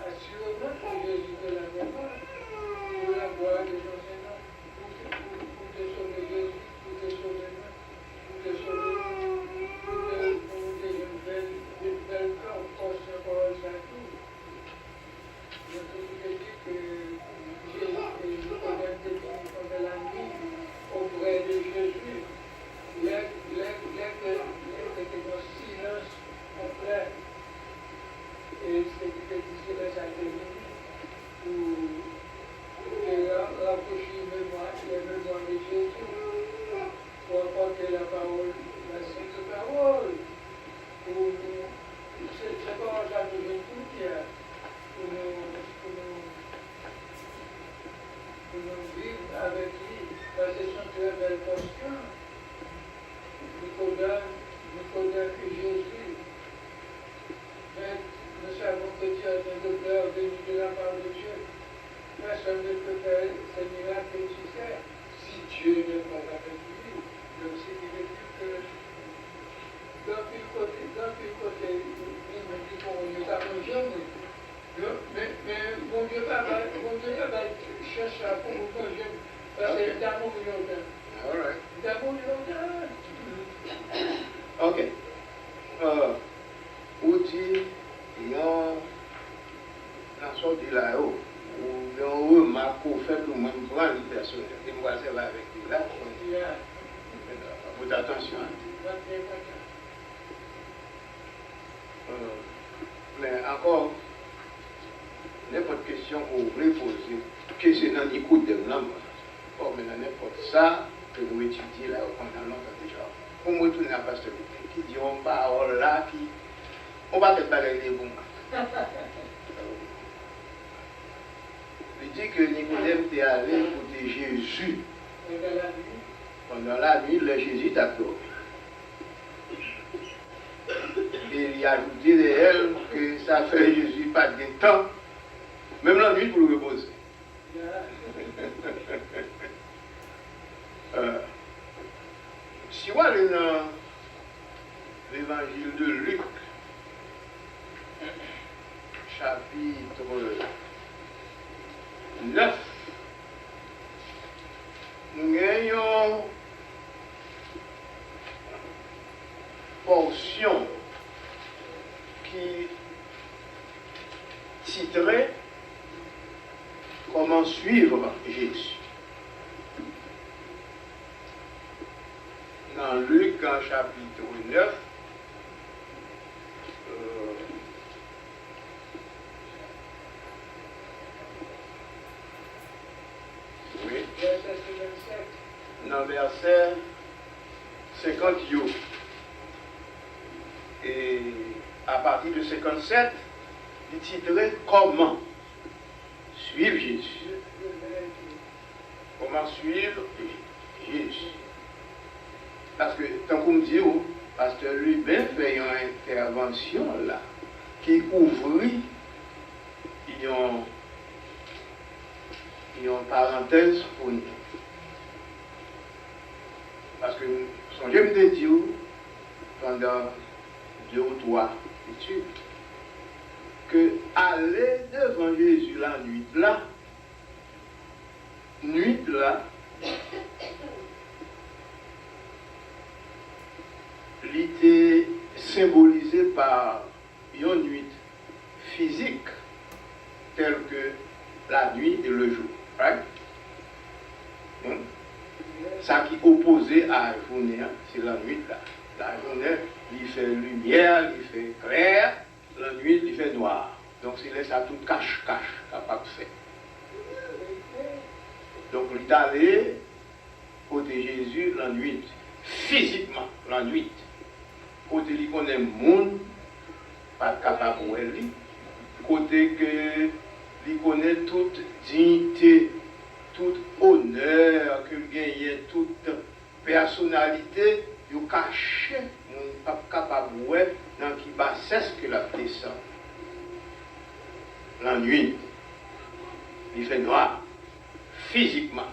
assurément que Jésus te l'avait pas. Pour la gloire de ton Seigneur, pour te sauver Jésus, pour te sauver moi, pour te sauver pour te une belle portion pour ça tout. Je te dis que Jésus connaît des gens de la nuit auprès de Jésus. Il était dans silence complet. Et c'était du silence à terminer pour rafraîchir les mémoires de Jésus, pour apporter la parole, la sainte parole. C'est pas ça que je veux tout dire, pour nous vivre avec lui. Parce que c'est une très belle question. Nicodème et Jésus. Mais nous savons que Dieu est un docteur venu de la part de Dieu. Personne ne peut faire ce miracle que tu fais si Dieu n'est pas avec lui. Donc ce qui veut dire que d'un côté, il me dit qu'on ne t'a pas jamais. Mais mon Dieu Papa cherche à pour vous manger. Parce que d'amour longtemps. All right. D'amour longtemps. Ok. Ou dit, yon sorti là-haut, ou yon remarque pour faire tout le monde prendre le personnel. Et moi, c'est là avec lui là. Votre attention. Mais encore, n'importe question qu'on voulait poser, que c'est dans l'écoute de l'homme. Or, mais n'importe ça que nous étudions là pendant longtemps déjà. Pour me retourner à Pasteur Luther, qui diront parole là, qui. On va peut-être parler des bons. Il dit que Nicodème était allé écouter Jésus. Pendant la nuit, le Jésus t'a dormi. Et il a ajouté de elle que ça fait Jésus pas de temps, même la nuit pour le reposer. Si on est dans l'évangile de Luc, chapitre 9, nous avons portion qui titrait Comment suivre Jésus. Dans Luc, en chapitre 9, oui, dans verset 50, et à partir de 57, il titrait Comment suivre Jésus. Comment suivre Jésus. Parce que, tant qu'on me dit, Pasteur Lubin fait une intervention là, qui ouvrit une parenthèse pour nous. Parce que, songez me dire, pendant 2 ou 3 études, que aller devant Jésus la nuit là, il était symbolisé par une nuit physique, telle que la nuit et le jour. Right? Ça qui opposé à la journée, c'est la nuit là. La journée, il fait lumière, il fait clair. La nuit, il fait noir. Donc, c'est laisse à tout cache-cache capable de faire. Donc, il est allé côté Jésus la nuit. Physiquement, la nuit. Côté il connaît le monde, pas capable de lui. Côté que il connaît toute dignité, tout honneur qu'il gagne, toute personnalité, il caché, il pas capable de voir dans qui bassesse que la descend. La nuit, il fait noir, physiquement.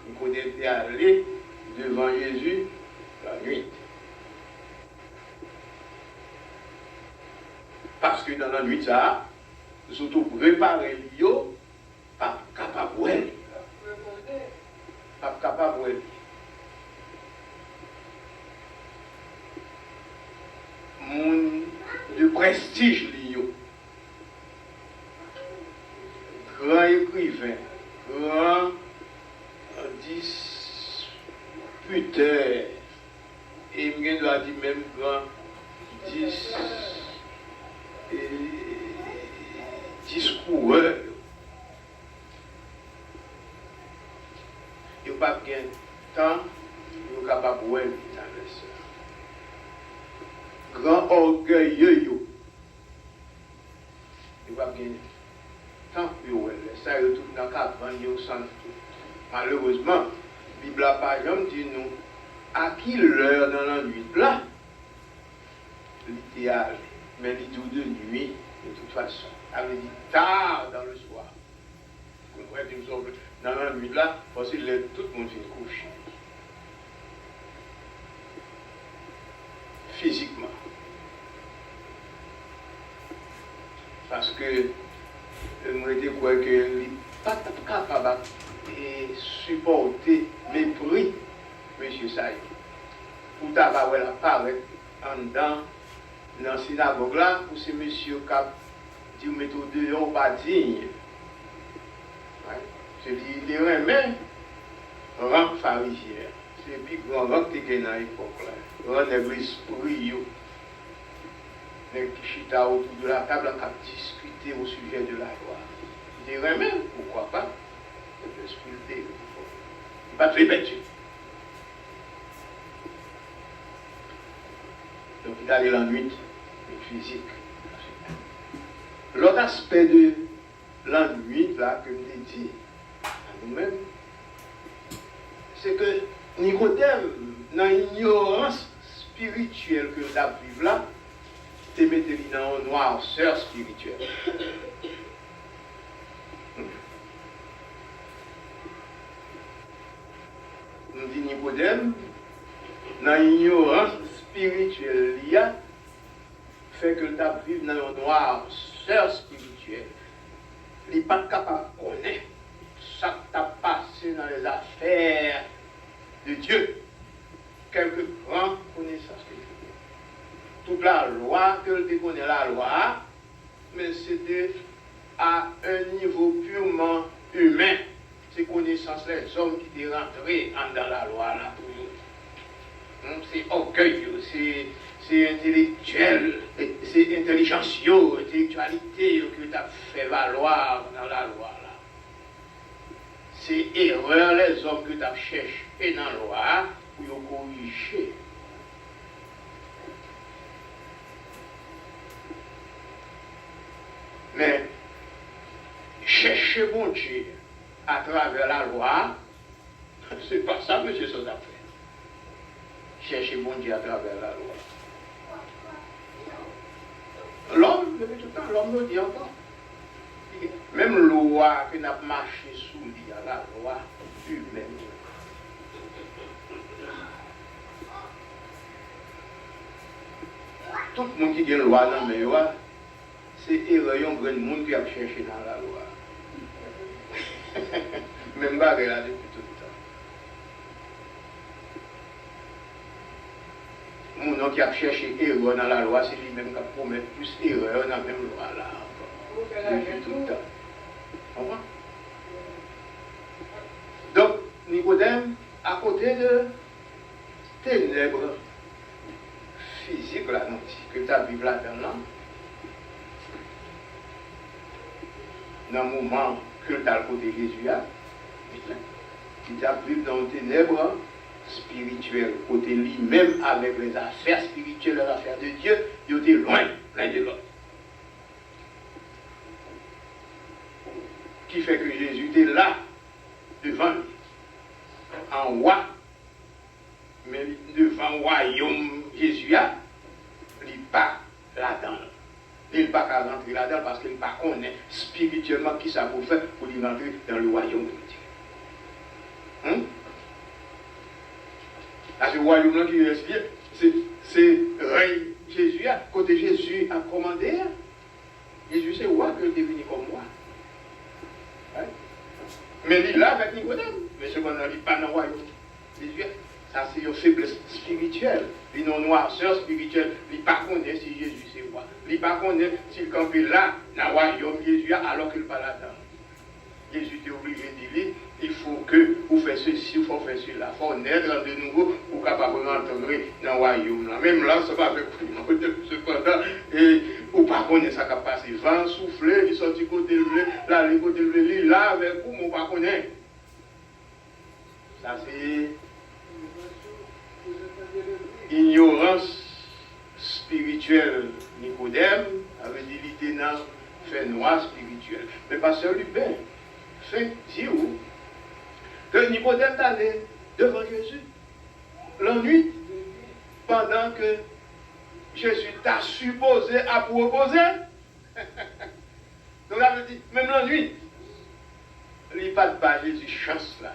Il connaît aller devant Jésus la nuit. Parce que dans la nuit, ça, surtout préparer l'io, pas capable de pas capable de mon de prestige l'io. Grand écrivain, grand disputeur, et je dois dire même grand discoureur. Il n'y a pas bien de temps, il est capable de voir ça. Grand orgueilleux, il n'y a pas bien de temps, ça retourne dans le cadre de sang. Malheureusement, la Bible n'a pas jamais dit nous à qui l'heure dans la nuit là, l'idéal, mais il dit de nuit, de toute façon. Elle dit tard dans le soir. Dans la nuit là, parce que tout le monde finit couché. Physiquement. Parce que moi je crois que il n'est pas capable de supporter mépris, M. Saïd. Pour t'avoir la parole en dedans, dans la synagogue là, pour ces messieurs qui disent méthode dehors pas digne. C'est les remet rang pharisien. C'est le plus grand rang qui est dans l'époque là. Rang de l'esprit. Les chita autour de la table qui discuter au sujet de la loi. Les remet, pourquoi pas? L'esprit de Dieu. Il va te répéter. Donc il a la nuit, physique. L'autre aspect de la nuit, là, que je dit à nous-mêmes, c'est que Nicodème, dans l'ignorance spirituelle que nous avons vivre là, te mettez dans une noirceur spirituelle. Nous dit Nicodème, dans l'ignorance spirituelle, il y a fait que nous avons vivre dans une noirceur spirituelle. Il n'est pas capable de connaître ce qui a passé dans les affaires de Dieu. Quelques grandes connaissances que Dieu. Toute la loi, que tu connais la loi, mais c'était à un niveau purement humain. Ces connaissances, les hommes qui étaient rentrés dans la loi là pour eux. C'est orgueil, c'est intellectuel, c'est intelligentieux, intellectualité que tu as fait valoir dans la loi là. C'est erreur les hommes que tu as cherché dans la loi pour corriger. Mais chercher bon Dieu à travers la loi, c'est pas ça, monsieur, ça a fait. Chercher bon Dieu à travers la loi. L'homme, depuis tout le temps, l'homme nous dit encore. Même loi qui n'a marché sous lui, la loi humaine. Tout le monde qui a une loi dans le loi, c'est erreur, un grand monde qui a cherché dans la loi. Même pas là depuis tout le temps. Mon qui a cherché erreur dans la loi, c'est lui-même qui a promis plus erreur dans la même loi là. Depuis tout le temps. Comprends? Donc, Nicodème, à côté de ténèbres physiques, là, que tu as vu là-dedans, dans le moment que tu as le côté Jésus, il t'a vu dans les ténèbres spirituelles, côté lui-même avec les affaires spirituelles, les affaires de Dieu, il était loin l'un de l'autre. Qui fait que Jésus était là, devant lui, en roi, mais devant le royaume Jésus, il n'est pas là-dedans. Il n'est pas qu'à rentrer là-dedans parce qu'il n'est pas connaît spirituellement qui ça pour faire pour lui rentrer dans le royaume de Dieu. Parce que le royaume qui respire, c'est règne Jésus, côté Jésus a commandé, qu'il est venu comme moi. Right? Mais il est là avec Nicodème. Mais cependant, il n'est pas dans le royaume des yeux. Ça, c'est une faiblesse spirituelle. Il y a une noirceur spirituelle. Il ne pas connaît si Jésus c'est moi. Il ne pas connaît s'il campe là, dans le royaume des Jésus, alors qu'il n'est pas là-dedans. Jésus est obligé de dire, il faut que vous fassiez ceci, il faut faire cela. Il faut naître de nouveau pour capable d'entrer dans le royaume. Même là, ça va avec vous. Cependant, vous ne pas connaître ça qui passe. Il va souffler, il sort du côté levé, là, le côté levé, là, avec vous, mais vous ne pas connaître. Ça, c'est ignorance spirituelle. Nicodème avait dit qu'il était dans fait noir spirituel. Mais pasteur Lubin fait dire que Nicodème est allé devant Jésus la nuit pendant que Jésus t'a supposé à proposer. Donc là, je dis, même la nuit, il n'y a pas de bas Jésus chance là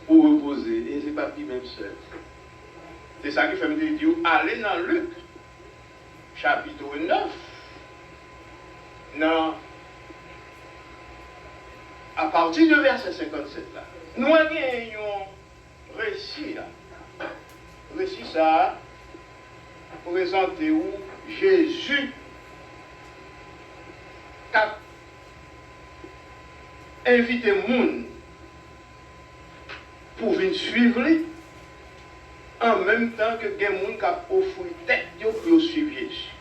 pour reposer. Et ce n'est pas lui même seul. C'est ça qui fait me dire, allez dans Luc, chapitre 9, non, à partir du verset 57 là, nous avons un récit là. Récit ça, présenté où Jésus a invité le monde pour venir suivre lui, en même temps que des gens qui ont offert tête pour suivre Jésus.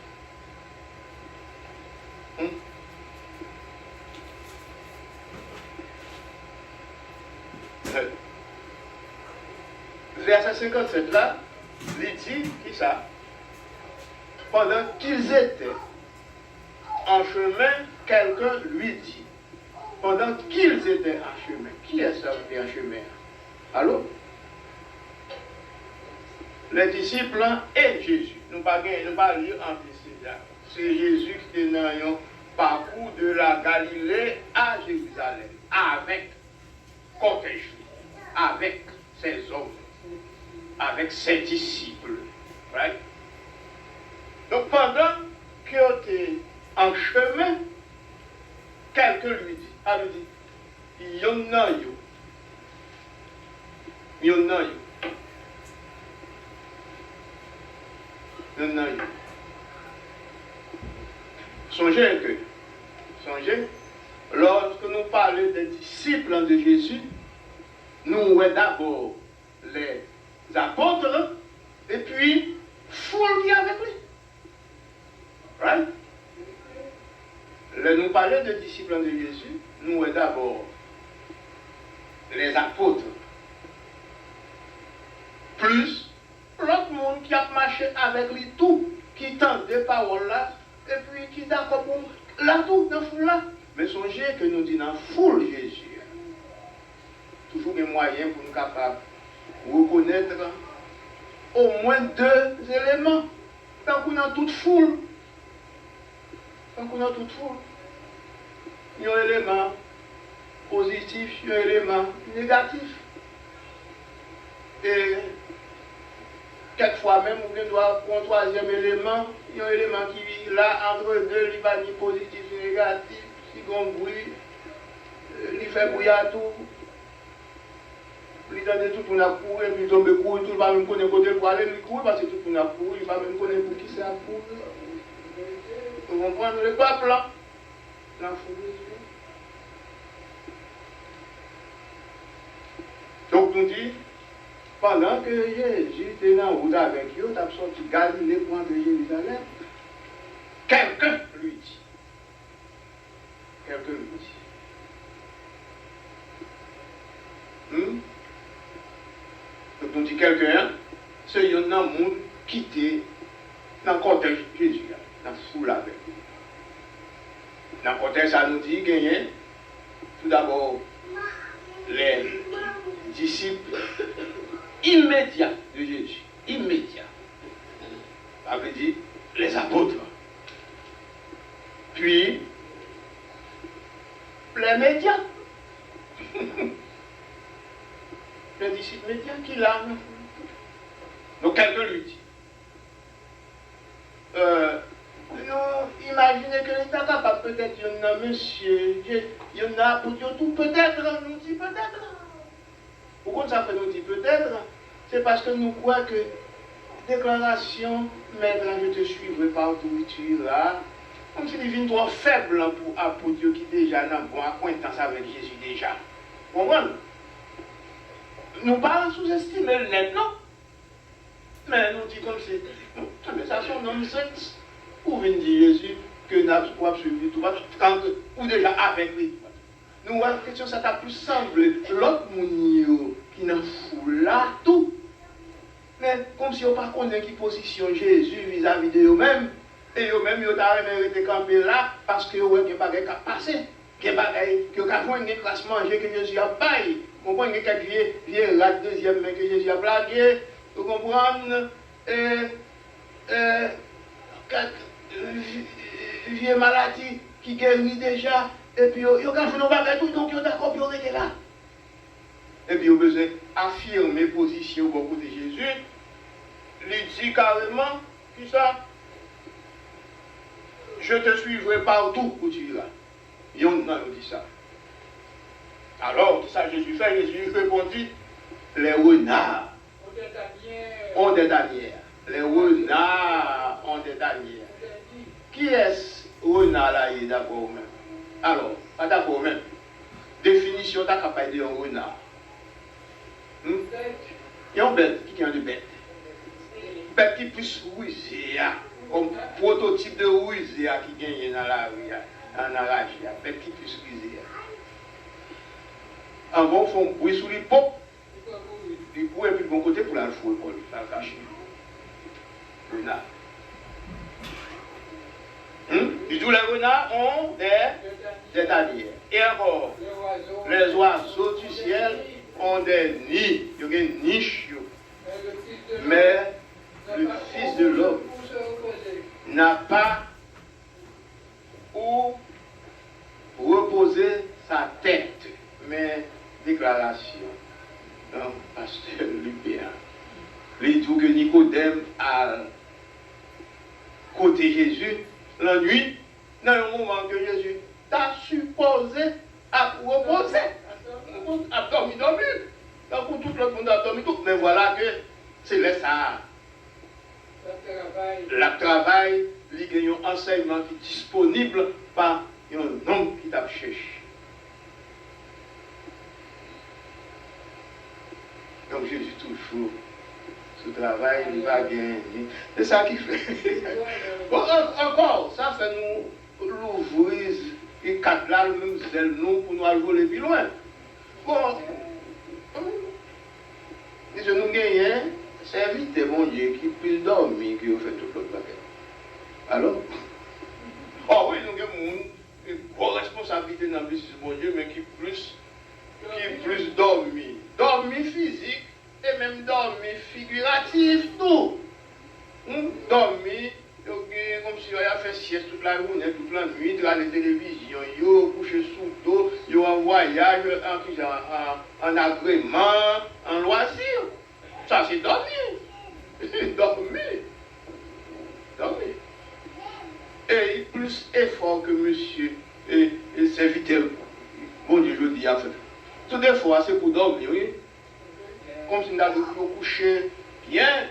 Verset 57 là, il dit qui ça? Pendant qu'ils étaient en chemin, quelqu'un lui dit. Pendant qu'ils étaient en chemin. Qui est ça qui était en chemin? Allô? Les disciples et Jésus. Nous ne pas lire entre ces là. C'est Jésus qui était dans un parcours de la Galilée à Jérusalem. Avec cortège. Avec ses hommes. Avec ses disciples. Right? Donc pendant qu'il était en chemin, quelqu'un lui dit, elle dit, il y en a yo. Il y en a yo. Il y en a yo. Songez, lorsque nous parlons des disciples de Jésus, nous voyons d'abord les apôtres et puis foule qui est avec lui. Right? Nous parlons de disciples de Jésus, nous voyons d'abord les apôtres, plus l'autre monde qui a marché avec lui tout, qui tente des paroles là, et puis qui d'accord pour là tout, dans la foule là. Mais songez que nous disons dans la foule Jésus. Toujours des moyens pour nous capables de reconnaître au moins deux éléments. Tant qu'on a toute foule. Il y a un élément positif, il y a un élément négatif. Et quelquefois même, on doit prendre un troisième élément. Il y a un élément qui est là entre deux, il va ni positif ni négatif. Si on bruit, il fait brouillard tout. Il donne tout pour nous courir, puis il tombe courir, tout le monde même connaît côté pour aller lui courir parce que tout pour nous courir, il va même connaître pour qui c'est à courir. Vous comprenez le peuple là? La foule. Donc nous dit, pendant que Jésus était dans la route avec eux, il a sorti Galilée pour entrer Jérusalem. Quelqu'un lui dit. Donc nous dit quelqu'un, c'est un monde qui était dans le cortège de Jésus, dans la foule avec lui. Dans le cortège, ça nous dit qu'il y a tout d'abord les disciples immédiats de Jésus. Immédiats. Ça veut dire les apôtres. Puis, les médias. Les disciples médias qui l'ont. Donc quelqu'un lui dit, nous imaginez que l'État capable peut-être, il y en a monsieur, il y en a pour dire tout, peut-être, nous dit peut-être. Pourquoi ça fait nous dit peut-être? C'est parce que nous croyons que déclaration, maître, je te suivrai partout où tu iras, comme si il est trop faible pour Dieu qui déjà n'a pas acquaintance avec Jésus déjà. Vous comprenez? Nous pas sous-estimer le net, non? Mais nous disons comme c'est. Mais ça sont nonsense. Pour venir dire Jésus que nous avons suivi tout, quand ou déjà avec lui. Nous avons une question, ça t'a plus semblé l'autre monde qui n'a fout là tout. Mais comme si on ne connaît pas qui position Jésus vis-à-vis de eux-mêmes, et eux-mêmes, ils ont été campés là parce que vous n'avez pas de passer. Que vous avez une classe manger que Jésus a payé. Vous comprenez que vient la deuxième main que Jésus a blagué. Vous comprenez? Vieux maladie qui guérit déjà. Et puis, vous avez fait nos bagages tout, donc vous avez d'accord, vous êtes là. Et puis, vous avez besoin d'affirmer position au côté de Jésus. Il dit carrément, qui ça? Je te suivrai partout où tu iras. Il dit ça. Alors, ça Jésus fait, Jésus répondit, les renards ont des tanières. Les renards ont des tanières. Qui est-ce renard là, il est d'accord même? Alors, pas d'accord même. Définition, t'as capable de dire un renard. Il y a une bête, qui est une bête? Bête qui puisse ruser, comme prototype de ruser qui gagne dans la rue, en Arabie, bête qui puisse ruser. En gros, ils font bruit sous les pompes. Ils courent et puis de bon côté pour la fouer, pour la cacher. Renard. Du tout, les renards ont des tanières. Et encore, les oiseaux du ciel ont des nids. Il y a une niche. Mais le Fils de l'homme n'a pas où reposer sa tête. Mais déclaration. Non, pasteur Lubéen. Il dit que Nicodème a côté Jésus, la nuit, dans le moment que Jésus t'a supposé à reposer. A dormi. Donc tout le monde a dormi tout. Mais voilà que c'est là ça. Le travail, il y a un enseignement qui est disponible par un homme qui t'a cherché. Donc Jésus toujours, ce travail, il va gagner. C'est ça qui fait. Bon, encore, ça fait nous l'ouvrir et quatre là, le même zèle nous pour nous aller voler plus loin. Bon, je nous gagne, c'est vite mon Dieu qui peut dormir que vous faites tout l'autre bagage. Alors, oh oui, nous avons une grosse responsabilité dans le business de mon Dieu, mais qui plus dormir. Dormir physique et même dormir figuratif, tout. Dormir, comme si on a fait sieste toute la journée, toute la nuit, dans la télévision, yo couché sous dos, yo en voyage, en agrément, en loisir. Ça c'est dormir. Dormir. Et plus effort que monsieur et serviteur, bon Dieu, je dis à fait. Tout des fois, c'est pour dormir, oui. Comme si nous avions couché bien.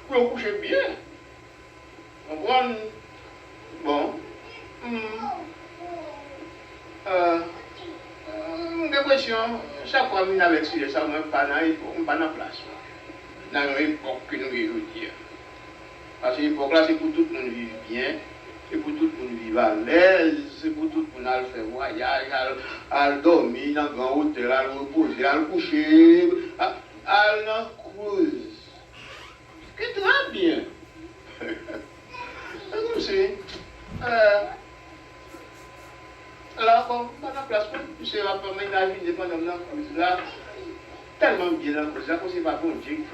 Pour coucher bien. On prend. Bon. Dépression, chaque fois que nous avons sujet, ça, on n'est pas dans la place. Dans l'époque que nous vivons dire. Parce que l'époque là, c'est pour tout le monde vivre bien. C'est pour tout le monde vivre à l'aise, c'est pour tout le monde aller faire voyage, aller dormir dans un grand hôtel, aller reposer, aller coucher, aller en cruise. C'est très bien. Comme si, là, comme dans la place, tu seras pas mal imaginer pendant la cruise là, tellement bien dans la cruise là, comme c'est pas bon Dieu qui.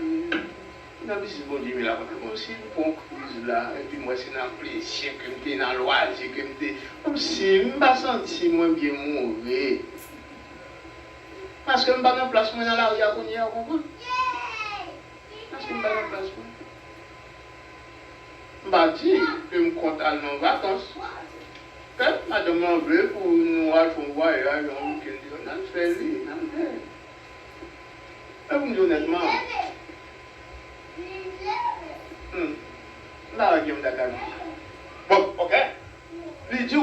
Non, mais c'est bon Dieu, mais là, comme si pour une cruise là, et puis moi, c'est dans le plaisir, que je suis dans le loisir, que je suis. Comme si je ne me sens moins bien mauvais. Parce que je ne suis pas dans la place, moi, dans la rue, vous comprenez? Parce que je ne suis pas dans la place, moi. Je bâti, que je compte aller en vacances. Quand madame m'en veut pour nous aller faire un voyage, on a fait lui, on a fait. Et vous me dites honnêtement, là, il y a un d'accord. Bon, ok. Il dit,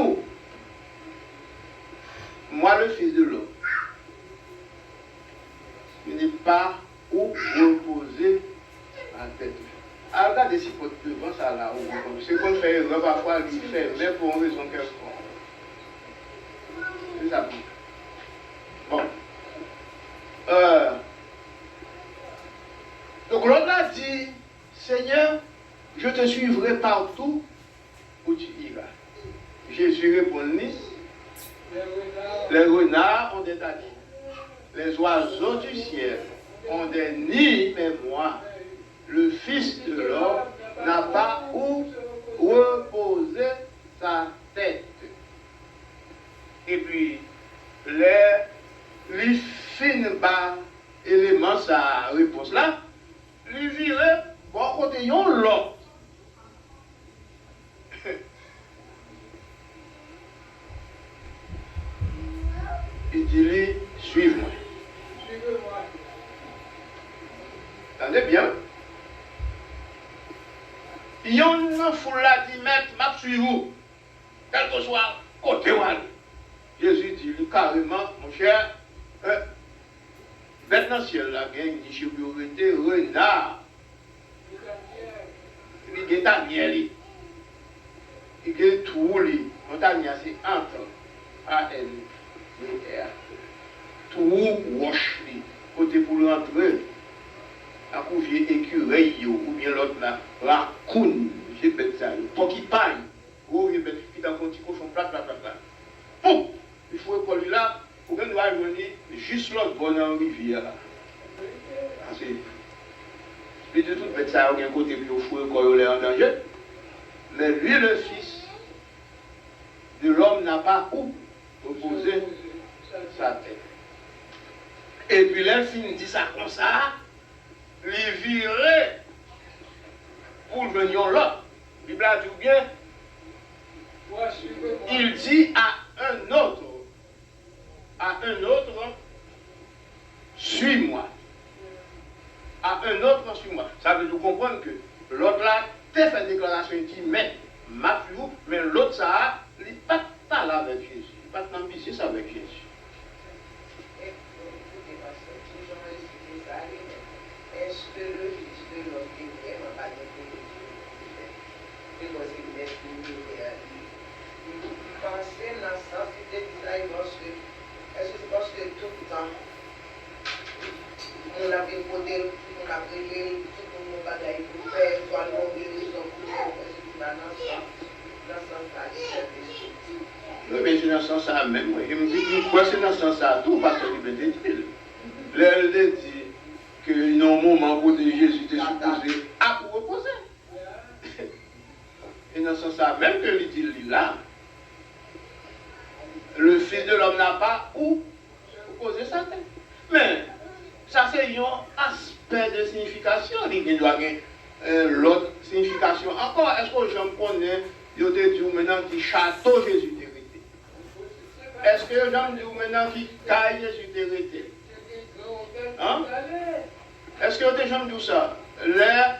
moi, le fils de l'homme, je n'ai pas où reposer la tête. Alors, regardez si votre devant ça là, c'est qu'on fait erreur parfois, il fait, mais pour une raison quelconque. C'est ça. Bon. Donc l'homme a dit, Seigneur, je te suivrai partout où tu iras. Jésus répondit, les renards ont des taniers, les oiseaux du ciel ont des nids, mais moi, le Fils de l'homme, n'a pas où reposer sa tête. Et puis, les fines bas éléments, sa réponse là, lui virait, bon côté, yon l'autre. Il dit, suive-moi. Suivez-moi. Attendez bien. Yon nan foule la dit, maître, m'a suivi. Quel que soit côté ou aller. Jésus dit carrément, mon cher, bête dans le ciel, la gang, il dit, je renard. Il y a tanier, il y a tout, montagne, c'est entre A-N-E-R. Tout roche, côté pour rentrer. À couvier écureuil, ou bien l'autre là, raccoon, j'ai bête ça, porcupine, gros, il bête qui dans un petit cochon, plat. Poum! Il faut école là, pour qu'on doit venir juste l'autre bonne en rivière. Puis de toute bête ça, il y a un côté plus au fou, il est en danger. Mais lui, le fils de l'homme, n'a pas où reposer sa tête. Et puis l'infini dit ça comme ça, lui virer pour venir là. La Bible a dit bien, il dit à un autre, suis-moi. À un autre, suis-moi. Ça veut nous comprendre que l'autre là, t'as fait une déclaration, il dit, mais, ma fille, mais l'autre ça, il n'est pas là avec Jésus. Il n'est pas dans le business avec Jésus. Est-ce que le Fils de l'homme est vraiment pas découvert? Parce qu'il est découvert. Il pensait dans ce sens, il était bizarre, est-ce que c'est parce que tout le temps, on a fait côté, on a brûlé, tout le monde a fait pour faire, soit le guérison pour faire, parce qu'il va dans ce sens-là, il fait des choses. Oui, mais c'est dans ce sens-là même. Il me dit, pourquoi c'est dans ce sens-là tout, parce qu'il me dit, elle dit que non, moment où Jésus était supposé à pour reposer. Et dans ce sens-là même que il dit là, le Fils de l'homme n'a pas où reposer sa tête. Mais ça c'est un aspect de signification, il doit avoir l'autre signification. Encore, est-ce que je me connais, je te dis maintenant qui château Jésus t'hérité? Est-ce que je me dis maintenant qui caille Jésus t'hérité? Hein? Est-ce que vous avez dit ça? Là,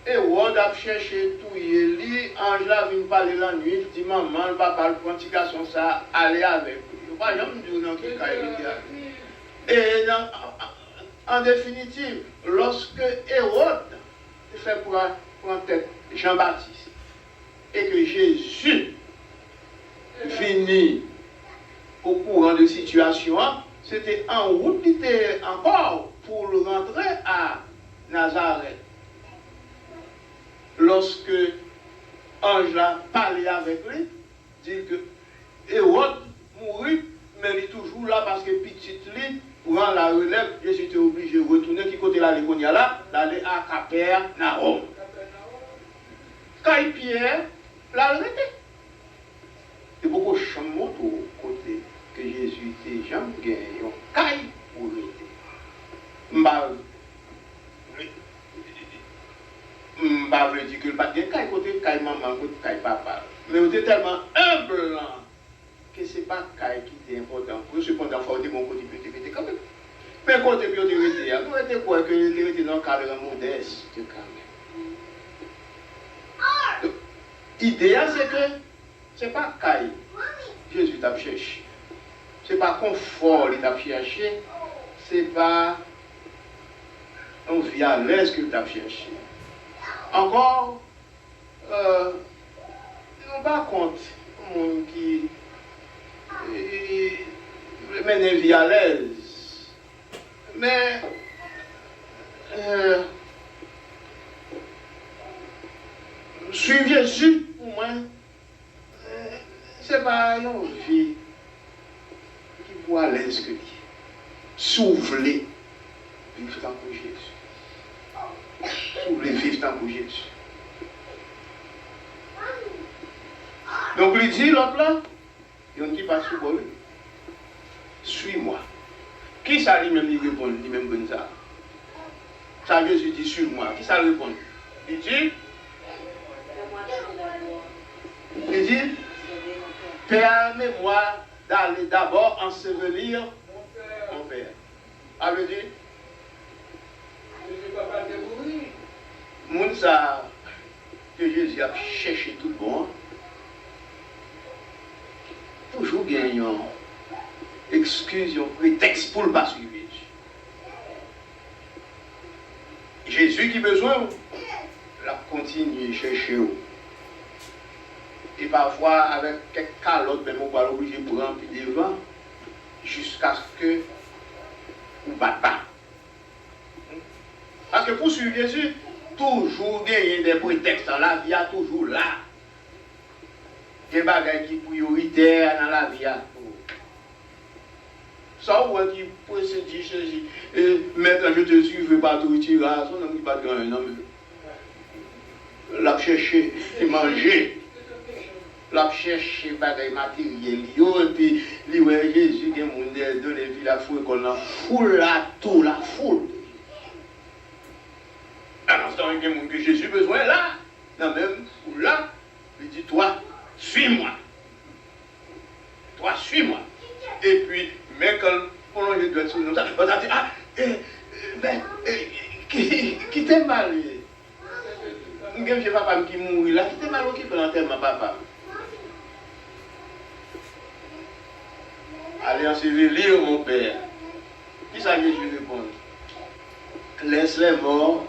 Hérode a cherché tout, il Ange là vient parler la nuit, il dit maman, le papa, le petit garçon, ça, allez avec lui. Je ne sais pas dire non qui et en définitive, lorsque Hérode fait prendre tête Jean-Baptiste et que Jésus finit au courant de situation, c'était en route qui était encore pour le rentrer à Nazareth. Lorsque Ange a parlé avec lui, dit que Hérode mourit, mais il est toujours là parce que petit lui prend la relève. Jésus était obligé de retourner qui côté là, d'aller à Capernaum. Quand Pierre l'a arrêté. Il y a beaucoup de chambres au côté que Jésus était jamais gagné. Caille pour l'arrêter. Je ne veux pas dire qu'il n'y a pas de côté. caille maman, côté caille papa. Mais vous êtes tellement humble que ce n'est pas caille qui est important. Pour cependant, il faut dire mon côté petit quand même. Mais côté petit, nous étions quoi que nous étions dans le cadre modeste quand même. L'idéal, c'est que ce n'est pas caille. Jésus t'a cherché. Ce n'est pas confort qu'il t'a cherché. Ce n'est pas un vie à l'aise qu'il t'a cherché. Encore, nous pas compte monde qui mène une vie à l'aise. Mais suivre Jésus, pour moi, ce n'est pas une vie qui vous à l'aise que lui. Souffler, vivre tant que Jésus. Souffler, vivre tant que Jésus. Donc, il dit, l'autre là, il dit pas sous lui. Suis-moi. Qui ça lui-même lui répond, lui-même comme ça? Ça Jésus dit, suis-moi. Qui ça répond? Il dit, permets-moi d'aller d'abord ensevelir mon père. Ça veut dire, je ne vais pas débrouiller. moun ça que Jésus a cherché tout bon, toujours gagnant excuse, un prétexte pour ne pas suivre Jésus. Jésus qui a besoin, la continue à chercher. Et parfois, avec quelques calottes, même on va l'obliger pour remplir devant, jusqu'à ce que vous ne battez pas. Parce que pour suivre Jésus, toujours gagner des prétextes dans la vie, il y a toujours là. Des bagages qui sont prioritaires dans la vie. Ça, ou qui peut se dire ceci, maintenant je te suis, je ne veux pas te retirer, son homme qui va te gagner, non mais. L'a chercher et manger. L'a chercher bagages matériels, et puis, Jésus, qui est mon de les villes, la foule, qu'on a foule là, tout, la foule. À l'instant, il y a des gens que Jésus a besoin là, dans même foule là, il dit, toi, suis-moi. Toi, suis-moi. Et puis, mais quand on doit être sur nous, on a dit, ah, qui t'est mal? J'ai papa qui mourit là, qui t'est mal occupé dans l'enterrement, papa? Allez ensevelir mon père. Qui ça que Jésus répond? Laisse les morts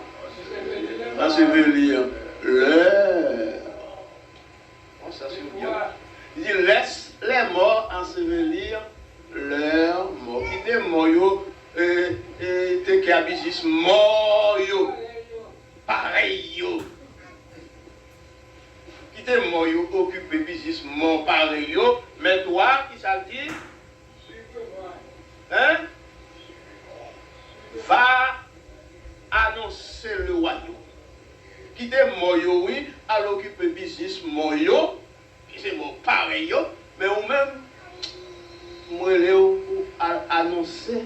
ensevelir leur. On s'en souvient. Il dit laisse les morts ensevelir leur mort. Qui était mort, te qui habite mort, pareil. Qui était mort, occupé business mort, pareil. Mais toi, qui ça dit? Hein? Va annoncer le royaume. Qui était mort, oui, à l'occuper business mort, qui c'est mort pareil, mais ou même, moi, pour annoncer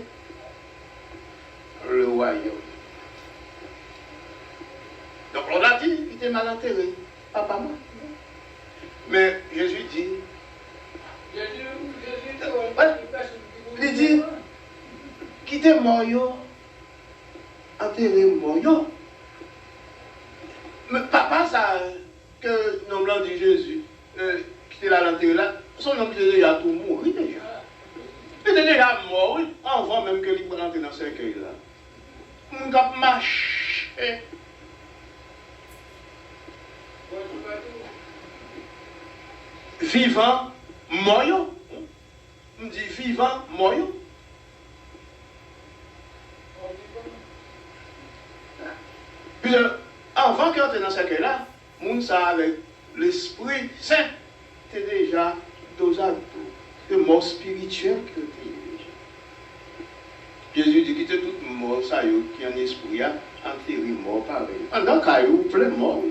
le royaume. Donc, on a dit, il était mal enterré, papa, moi. Mais Jésus dit, il dit, quittez mort, enterré mort. Mais papa, ça, que nous l'avons dit Jésus, qui était là l'enterré là, son nom était déjà tout mort, déjà. Il était déjà mort, oui, avant même que il rentre dans ce cercueil là. On a marché. Vivant, mort. On dit vivant, mort. Puis, avant qu'il entre dans ce cercueil-là, moun ça avec l'Esprit Saint, c'est déjà deux adultes. C'est mort spirituel que tu es déjà. Jésus dit qu'il était tout mort, ça y est, qui en esprit, enterré mort pareil. En tant qu'il ou plein mort.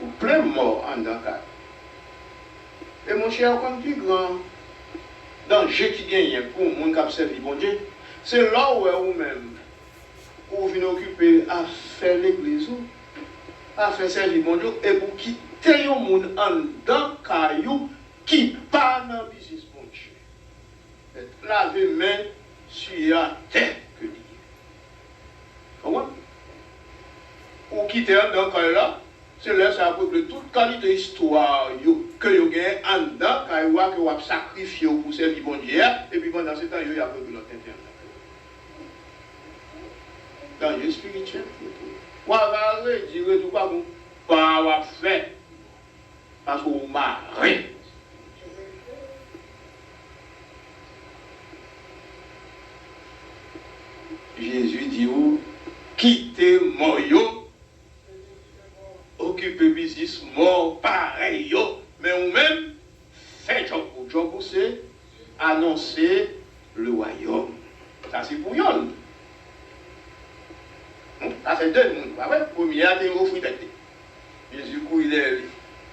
Ou plein mort en tant qu'il. Et mon cher, quand plus grand danger qui gagne pour le monde qui a servi bon Dieu, c'est là où vous-même, où vous venez occuper à faire l'église. à faire servir mon Dieu et pour quitter un monde en dedans caillou qui pas dans le business mon Dieu. Laver main sur la terre que dit. Comment? Ou quitter un dedans caillou là, c'est là ça de toute qualité d'histoire que vous avez en dedans caillou que vous avez sacrifié pour servir mon Dieu et puis pendant ce temps vous avez de l'autre intérieur. Dans le spirituel. Ou va dire tout pas bon, pas faire parce qu'on m'a rien. Jésus dit quittez mon yo, occupez business mort pareil yo, mais ou même fait job pour c'est annoncer le royaume. Ça c'est pour yon. Ça c'est deux mondes. Premier, il y a des fruits tête. Jésus, il est.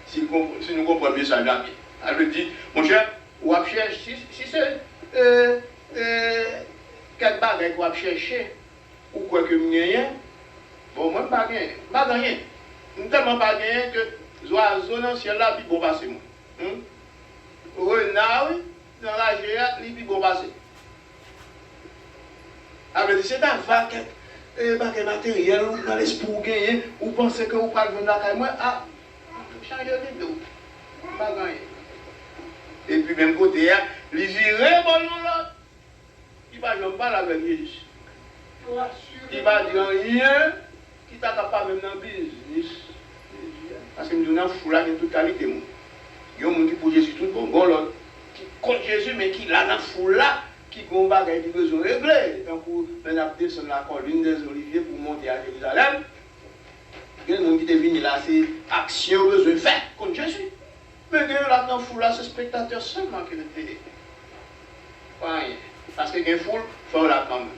Si nous comprenons bien ça, bien. Elle dit, mon cher, ou à chercher, si c'est quel bagage qu'on va chercher, ou quoi que nous gagnons, bon, moi, pas gagner. Pas gagner. Nous tellement pas gagner que les oiseaux dans le ciel là, puis bon passer. Renard, dans la géante, puis bon passer. Alors, c'est un vague. Bagay matériel, ou dans l'esprit ou gagner, ou pensez que vous parlez de la caille, moi, ah, changer de dos. Pas gagner. Et puis, même côté, les virés, bon, l'autre, il va jamais parler avec Jésus. Il va dire rien, qui t'a capable même dans le business. Parce que nous avons fou là, de toute qualité. Il y a des gens qui pour Jésus tout bon, l'autre, qui contre Jésus, mais qui là, dans le fou là, qui ont bagay qui besoin de régler. Donc, on a descendu la colline des Oliviers pour monter à Jérusalem. Il y a des gens qui sont venus là, c'est action besoin de faire contre Jésus. Mais là, dans le foule là, c'est spectateur seulement qui était. Rien. Parce que les foule, il faut là quand même.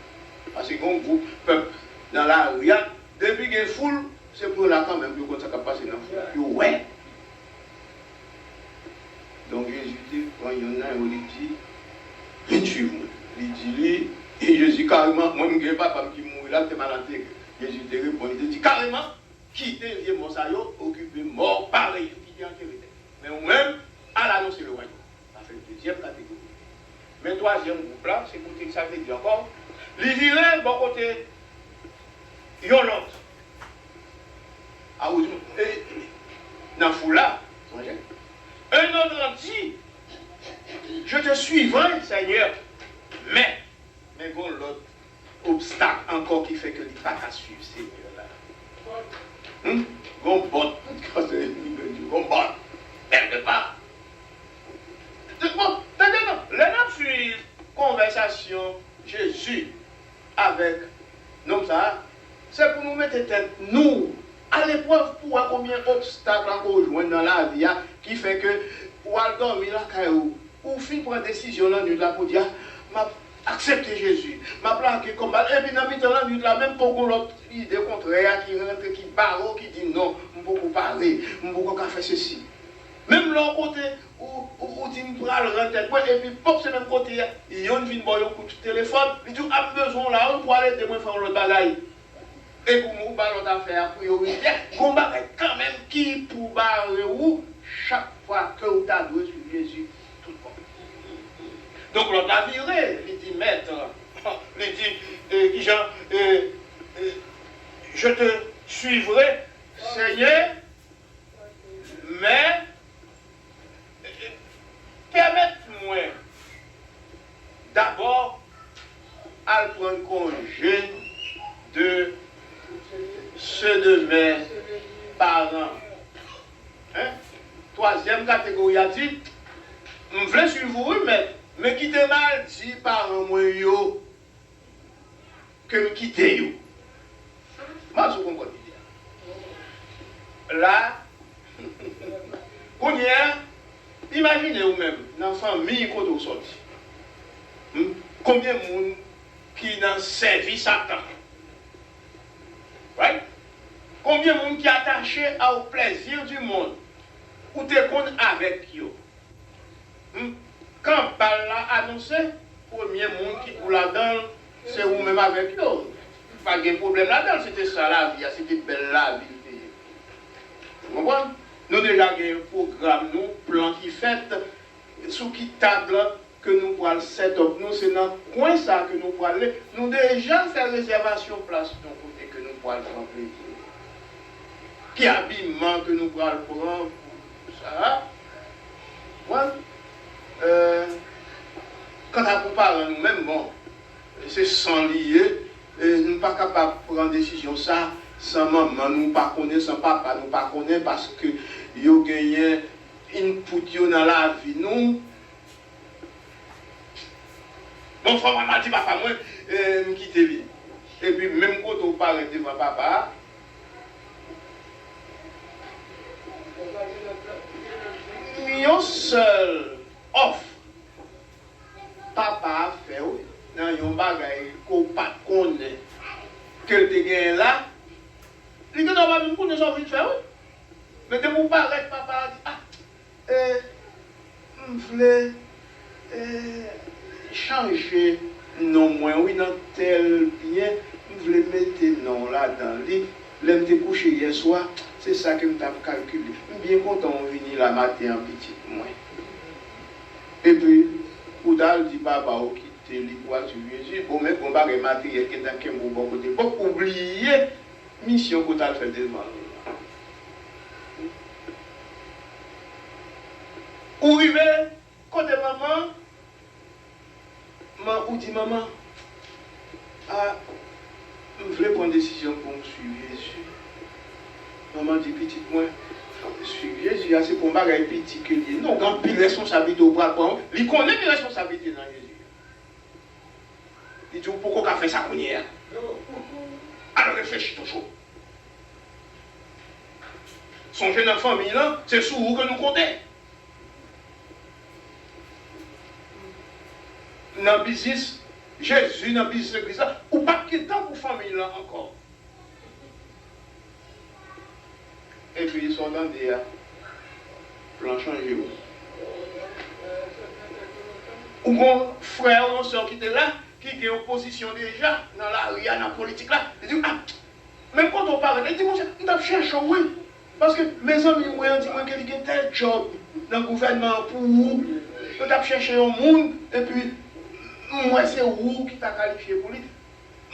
Parce que un groupe, peuple, dans la rue, depuis qu'il y a une foule, c'est pour là quand même, pour ça qui passe dans la foule. Ouais. Donc, Jésus dit, quand il y en a, il dit, il dit, et Jésus carrément, moi je ne sais pas papa qui mourit là, c'est malade. Jésus te répond, il dit carrément, quittez vieux Monsayo, occupez mort, pareil, qui dit en vérité. Mais vous-même, à l'annoncer le royaume. Ça fait la deuxième catégorie. Mais troisième groupe là, c'est côté que ça veut dire encore, les virés, bon côté, ils ont l'autre. Ah oui, dans le fou là, un autre dit, je te suivrai, Seigneur, mais bon, l'autre obstacle encore qui fait que il pas qu'à suivre, Seigneur. Là. Bon, quand c'est bon, quelque part. Bon, maintenant, là, suivre conversation Jésus avec nous, ça, c'est pour nous mettre tête, nous, à l'épreuve pour voir combien d'obstacles encore joindre dans la vie qui fait que, ou à dormir là, ou fin prendre décision dans nuit là pour dire, accepter Jésus, m'a plaqué comme balle, et puis dans la nuit là, même pour l'autre idée contraire qui rentre, qui barre, qui dit non, je ne peux pas parler, je ne peux pas faire ceci. Même l'autre côté, où dit je prends le rentrer, et puis pop, c'est même côté, il y a une vie de coup de téléphone, il dit, a besoin là, pour aller de moi faire l'autre bagaille. Et pour nous, l'autre affaire, priorité, qu'on barre quand même qui pour barrer où, chaque fois que vous avez doué sur Jésus, tout le monde. Donc l'autre a viré, il dit, maître, il dit, je te suivrai, Seigneur, mais permette-moi d'abord à prendre congé de ceux de mes parents. Hein? Troisième catégorie a dit, je voulais suivre vous, mais qui te mal dit par moi que me quitter yo. Moi, je comprends bien. Là, imaginez vous-même, dans la famille, quand vous sortez, combien de monde qui dans le service Satan? Right? Combien de monde qui est attaché au plaisir du monde? Ou te compte avec eux? Quand par là annoncé, premier monde qui pour là-dedans, c'est vous-même avec eux. Pas de problème là-dedans, c'était ça la vie, c'était belle la vie. Vous comprenez? Nous déjà avons un programme, nous, plan qui fait, sous qui table que nous pourrons le set-up. Nous, c'est dans le coin ça que nous pourrons aller. Nous déjà faire réservation place de côté que nous pourrons faire plaisir. Qui habillement que nous pourrons prendre, ça. Voilà. Quand on compare nous-mêmes, bon, c'est sans lier, nous ne sommes pas capables de prendre une décision ça, sans maman, nous ne pas connaître, sans papa, nous ne pas connaître parce que nous gagnons une poutre dans la vie, nous. Bon, frère, maman dit, papa, moi, nous quitter lui. Et puis, même quand on parle devant papa, une seule offre, papa a fait, dans un bagage qu'on ne connaît pas, que tu gagnes là, il ne pas même connaître ce qu'il fait. Mais de vous parler, papa a dit, je voulais changer non moins, oui, dans tel bien, je voulais mettre non là dans le lit. L'aime te coucher hier soir, c'est ça que je t'ai calculé. Je suis bien content de venir la matin en petit moins. Et puis, Koudal dit papa, au quitter les bois sur Jésus, bon, mais on va matériel qui est dans quel bon côté. Pour oublier mission que tu as fait devant. Où arrivé, côté maman, ou dit maman, je voulais prendre une décision pour me suivre Jésus. Maman dit petit moi, suivre Jésus, c'est pour me faire petit que lui. Non, quand il responsabilité au bras, il connaît les responsabilités dans Jésus. Il dit pourquoi on a fait ça qu'on y est. Alors réfléchis toujours. Son jeune enfant, c'est sur vous que nous comptons. Dans le business, Jésus, dans le business de l'église, ou pas qu'il temps pour la famille là encore. Et puis ils sont dans des plans changés. Ou mon frère ou mon soeur qui était là, qui est en position déjà dans la politique là, il dit, même quand on parle, il dit, on a cherché, oui. Parce que mes amis, moi, on dit qu'il y a tel job dans le gouvernement pour vous. On a cherché un monde, et puis, moi, c'est vous qui t'a qualifié pour lui.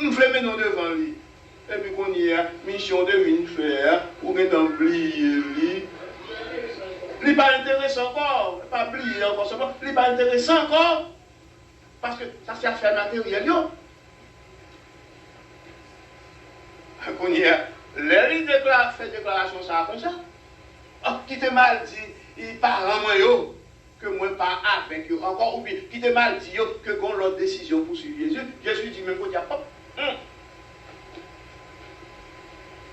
On fait maintenant devant lui. Et puis, qu'on y a mission de une faire, ou maintenant oublier lui. Il n'est pas intéressant encore, pas oublier encore, il n'est pas intéressant encore. Parce que ça, c'est affaire matérielle. Qu'on y a. Les fait déclaration ça comme ça. Qui te mal dit, il parle moi que moi pas avec eux encore, ou bien qui te mal dit que qu'on l'autre décision pour suivre Jésus. Jésus dit même qu'on dit pas.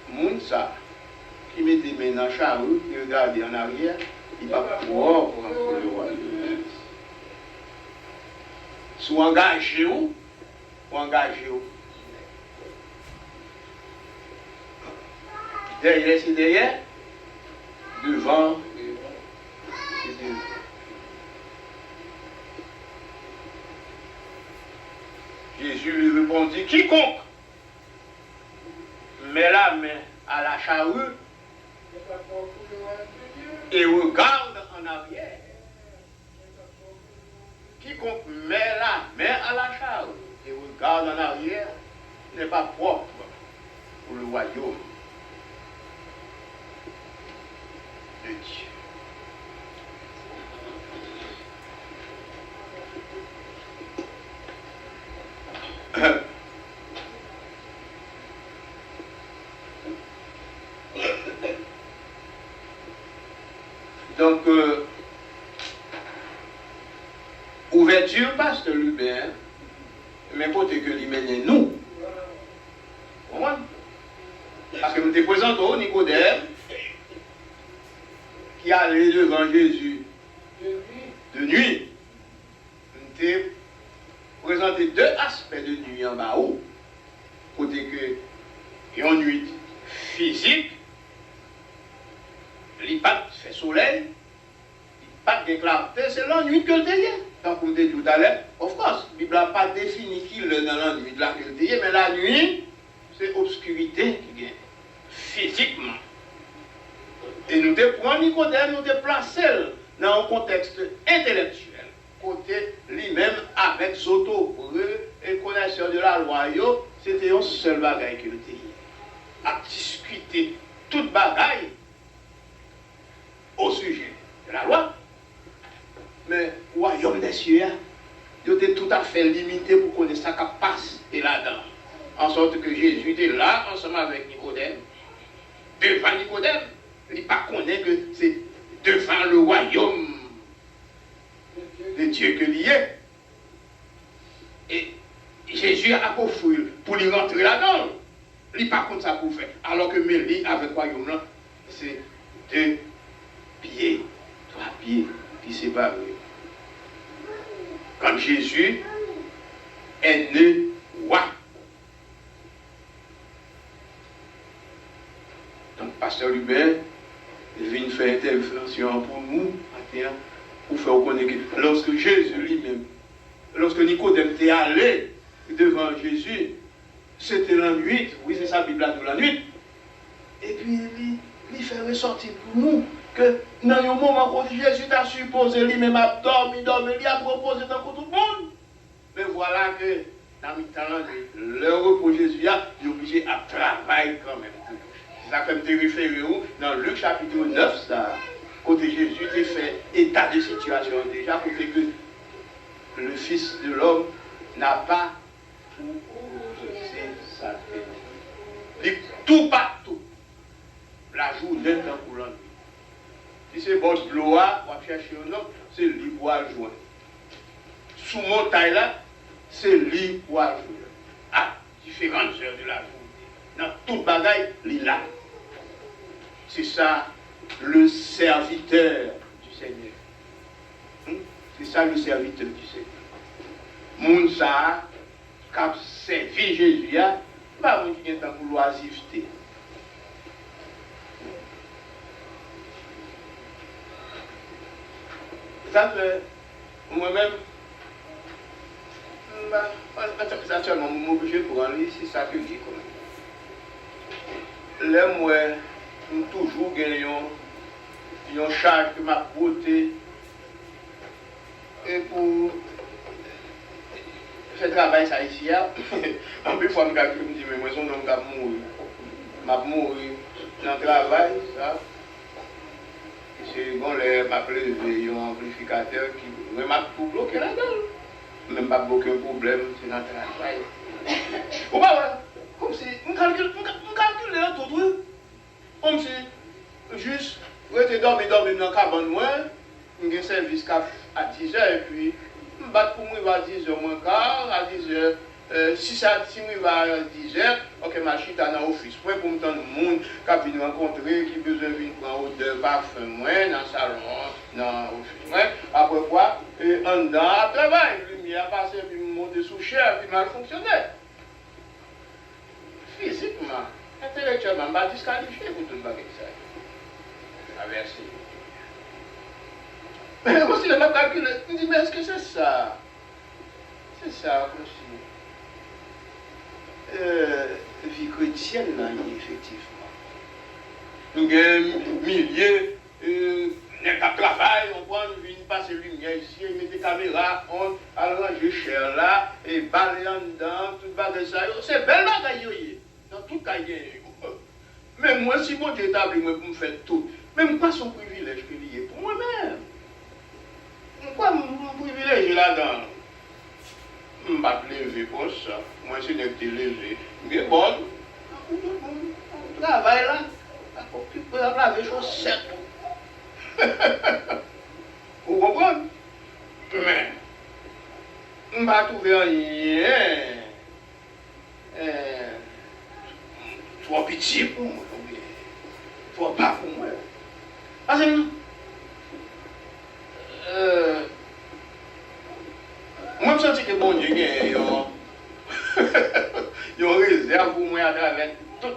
Moun ça, qui met des mains dans la charrue, qui regarde en arrière, il va pas pouvoir pour le royaume. Soit engagé ou engagé ou. Derrière, c'est derrière. Devant, c'est devant. Jésus lui répondit, quiconque met la main à la charrue et regarde en arrière. Quiconque met la main à la charrue et regarde en arrière n'est pas propre pour le royaume de Dieu. Donc, ouverture, pasteur Lubert, mais côté que lui mène nous. Parce que nous te présentons Nicodème, qui allait devant Jésus de nuit. Nous te présenté deux aspects de nuit en bas haut. Côté que, il y a une nuit physique, il n'y a pas de soleil, il n'y a pas de clarté, c'est la nuit que le dégué. Donc, comme je disais tout à l'heure, of course, la Bible n'a pas défini qu'il est dans la nuit de la dégué, mais la nuit, c'est l'obscurité qui gagne, physiquement. Et nous prenons Nicodème, nous déplaçons dans un contexte intellectuel. Côté lui-même avec Soto, et connaisseur de la loi, c'était un seul bagaille qu'il était. À discuter toute bagaille au sujet de la loi. Mais le royaume des cieux, il était tout à fait limité pour connaître ça qui passe et là-dedans. En sorte que Jésus était là, ensemble avec Nicodème. Devant Nicodème, il ne pas connaît que c'est devant le royaume de Dieu que l'y est. Et Jésus a offert pour lui rentrer là-dedans. Il pas contre ça pour faire. Alors que Mélie, avec le royaume là, c'est 2 pieds, 3 pieds qui séparent. Quand Jésus est né roi. Donc, pasteur Hubert, il vient faire intervention pour nous, pour faire reconnaître que lorsque Jésus lui-même, lorsque Nicodème était allé devant Jésus, c'était la nuit, oui c'est ça la Bible de la nuit, et puis il fait ressortir pour nous que dans un moment où Jésus a supposé lui-même à dormir, il a proposé dans tout le monde. Mais voilà que dans le temps, le repos de Jésus, il est obligé à travailler quand même. C'est ça que je référé dans Luc chapitre 9, ça, côté Jésus a fait état de situation déjà, côté que le Fils de l'homme n'a pas pour reposer sa vie. Tout partout, la journée dans pour l'ennui. Si c'est bon de l'eau, on va chercher un homme, c'est lui pour joindre. Sous montagne là, c'est lui pour joindre. À différentes heures de la journée. Dans toute bagaille, il est là. C'est ça le serviteur du Seigneur. C'est ça le serviteur du Seigneur. Moun ça, qui a servi Jésus, pas moun qui est en loisiveté. Ça fait, moi-même, actuellement, je suis obligé pour en lire, c'est ça que je dis quand même. Là, moi, je toujours gagné une charge que m'a portée et pour faire travail ça ici. En plus, fois, je me dis, mais moi, je vais mourir. Je vais mourir dans le travail, ça. C'est bon, je m'appelle un amplificateur qui m'a tout bloqué là-dedans. Même pas bloqué un problème, c'est dans le travail. Ou pas, comme si, on calcule tout, comme si, juste, vous êtes dormi dans la cabane, moi, j'ai un service à 10h, et puis, je vais pour moi à 10h moins quart, à 10h. Si je vais à 10h, ok, ma chute dans l'office. Pour me donner le monde qui vient rencontrer, qui a besoin de prendre odeur, parfum, dans le salon, dans l'office. Après quoi, en dedans, à travail, la lumière passe, puis me monter sous chair, puis mal fonctionner. Physiquement, intellectuellement, je vais disqualifier pour tout le bagage. Traverser. Mais aussi, je vais calculer, je me dis, mais est-ce que c'est ça? C'est ça aussi. Vie chrétienne, là, effectivement. Nous avons milliers de travail, on prend une passe lumière ici, on met des caméras, on arrange cher là, et balayer en dedans, tout bagage ça. C'est belle bagaille, dans tout cahier. Mais moi, si mon Dieu établit moi pour me faire tout, même pas son privilège que lié pour moi-même. Pourquoi mon privilège là-dedans? Je ne vais pas te lever pour ça. Moi, c'est de te lever. Mais bon, on travaille là. Tu peux avoir des choses secs. Vous comprenez? Mais, je ne vais pas trouver rien. Trop petit pour moi. Trop bas pour moi. Parce que, moi, je sens que bon Dieu, il y a une réserve pour moi à travers tout le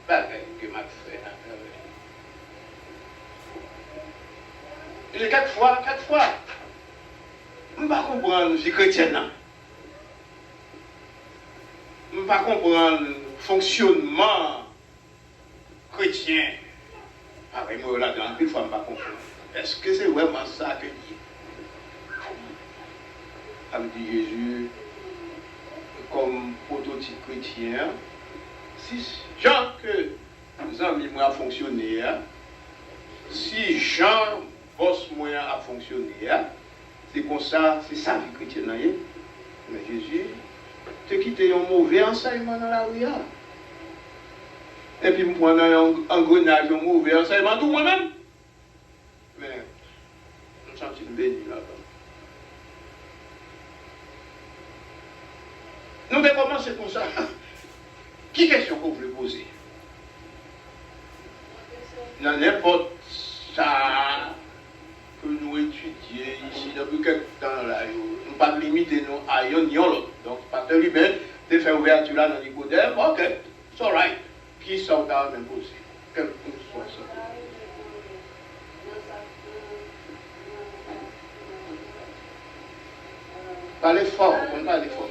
bagage que m'a fait à travers. Et 4 fois, je ne peux pas comprendre la vie chrétienne. Je ne peux pas comprendre le fonctionnement chrétien. Pareil, moi, là-dedans, une fois, je ne pas comprendre. Est-ce que c'est vraiment ça que dit? Avec Jésus, comme prototype chrétien, si Jean que nous avons mis à fonctionner, si Jean bosse moyen à fonctionner, c'est comme ça, c'est ça vie chrétienne. Mais Jésus, te quitter un mauvais enseignement dans la rue. Et puis, me prendre un engrenage, un mauvais enseignement, tout moi-même. Mais, je me sens béni là-bas. Nous devons commencer comme ça. Qui question que vous voulez poser? Dans n'importe ça que nous étudions ici depuis quelques temps, là, nous ne pas limiter nous à un ni l'autre. Donc, Pasteur lui-même, de faire ouverture là dans Nicodème, ok, c'est alright. Qui sont dans le même posé? Quel que soit ça. Parlez fort, on parle fort.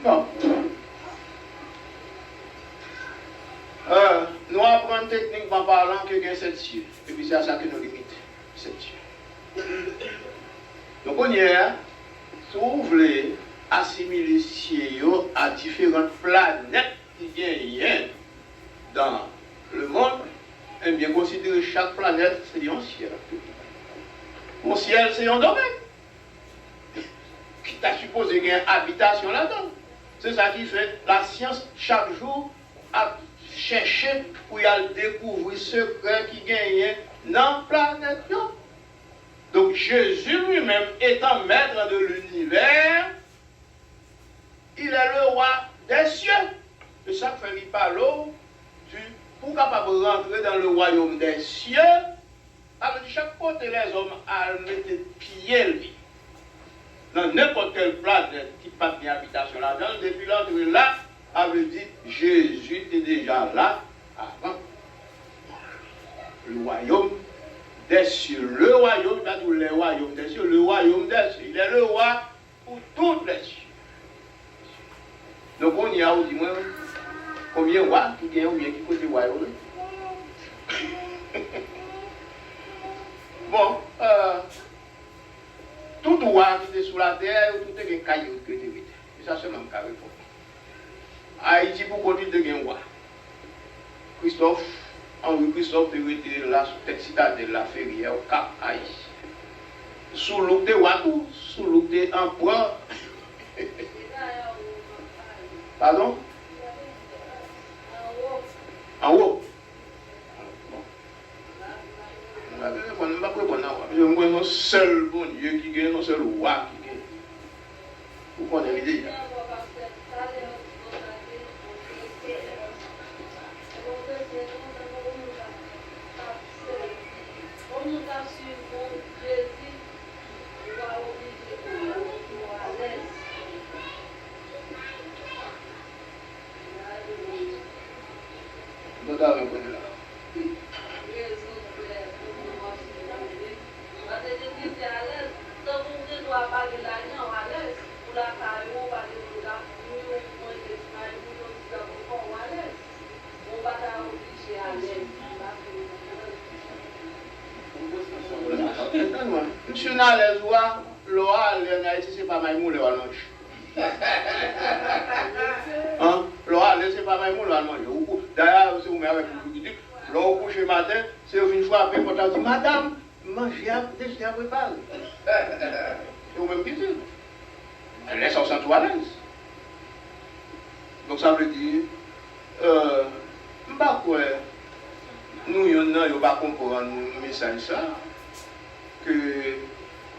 Bon. Nous apprenons techniquement parlant que il y a 7 cieux. Et puis c'est à ça que nous limitons. 7 cieux. Donc on y est, si vous voulez assimiler les cieux à différentes planètes qui gagnent dans le monde, et bien considérer chaque planète, c'est un ciel. Mon ciel, c'est un domaine. Qui t'a supposé qu'il y ait une habitation là-dedans. C'est ça qui fait la science chaque jour à chercher pour y aller découvrir ce secret qui gagne dans la planète. Donc Jésus lui-même étant maître de l'univers, il est le roi des cieux. Et ça fait qu'il parle pour capable de rentrer dans le royaume des cieux, alors de chaque côté les hommes à mettre pied dans n'importe quelle planète qui pas bien habitation là-dedans, depuis l'entrée là, avait dit Jésus était déjà là avant. Le royaume des cieux, le royaume, pas tous les royaumes des cieux, le royaume des cieux, il est le roi pour toutes les cieux. Donc on y a, on dit, moi, combien de rois qui gagnent ou bien qui côté du royaume? Bon, tout roi qui était sous la terre, tout est un caillou qui était vite. Et ça, c'est même carré pour Haïti, pour continuer de gagner roi. Henri Christophe était là, sous cette citadelle, la ferrière, au Cap Haïti. Sous l'eau de Ouadou, sous l'eau de empereur. Pardon? En haut. Je ne vois pas seul bon Dieu qui gagne, non seul roi qui gagne. Vous connaissez l'idée? Nous avons connu là. Monsieur n'a les oies, l'oie, c'est pas ma moule, l'oie mange. L'oie, c'est pas ma moule, l'oie mange. D'ailleurs, si vous m'avez dit, l'oie couche le matin, c'est une fois après, quand on dit, madame, mangez déjà préparé. C'est vous-même qui dites. Elle laisse en sentir à l'aise. Donc ça veut dire, nous, il ne va pas comprendre le message ça, que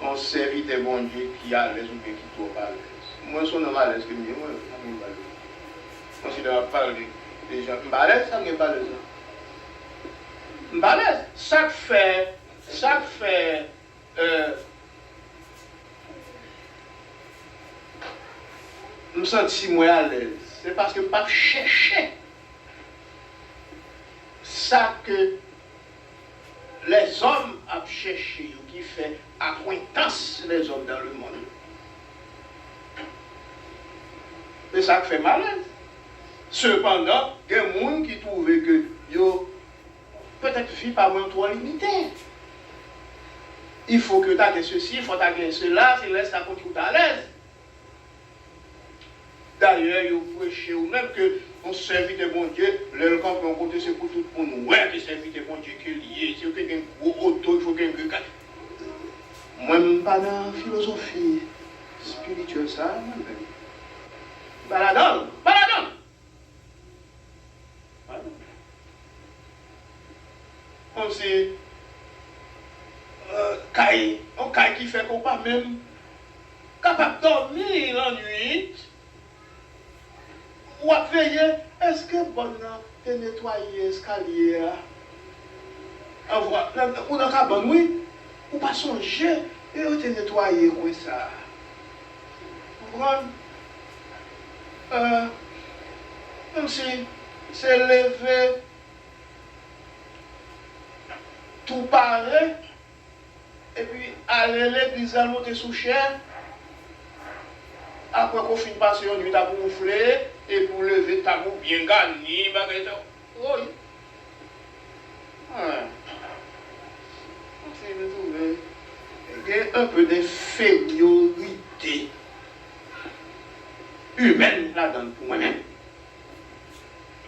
on servit des bons dieux qui a l'aise ou bien qui trop à l'aise. Moi, je suis à l'aise que mieux, moi, je suis à l'aise. Je considère parler des gens qui sont à l'aise, ça ne pas l'aise. Je suis à l'aise. Ça fait me sens moins à l'aise. C'est parce que pas chercher ça que les hommes ont cherché, qui fait acquaintance les hommes dans le monde. C'est ça qui fait malaise. Cependant, il y a des gens qui trouvent que yo peut-être vie pas moins trop limitée. Il faut que tu aies ceci, il faut que tu aies cela, si laisse ta compte tout à l'aise. D'ailleurs, vous prêchez ou même que on servit de bon Dieu, le camp qu'on côté c'est pour tout pour nous. Ouais, que servit de bon Dieu qui est lié, si vous avez un gros auto, il faut qu'il y ait un gars. Moi, je ne suis pas dans la philosophie spirituelle, ça, moi-même. Baladon, baladon. On sait, un caille qui fait qu'on pas même capable de dormir la nuit. Ou à veiller, est-ce que bon te nettoyer l'escalier? Ou dans la cabane, oui, ou pas songer, et on te nettoyer comme ça. Vous comprenez? Même si c'est levé, tout pareil, et puis aller à l'église, à monter sous chair, après qu'on finit par passer une nuit à gonfler, et pour lever ta boue bien garnie, oui. Il y a un peu d'infériorité humaine là-dedans pour moi-même.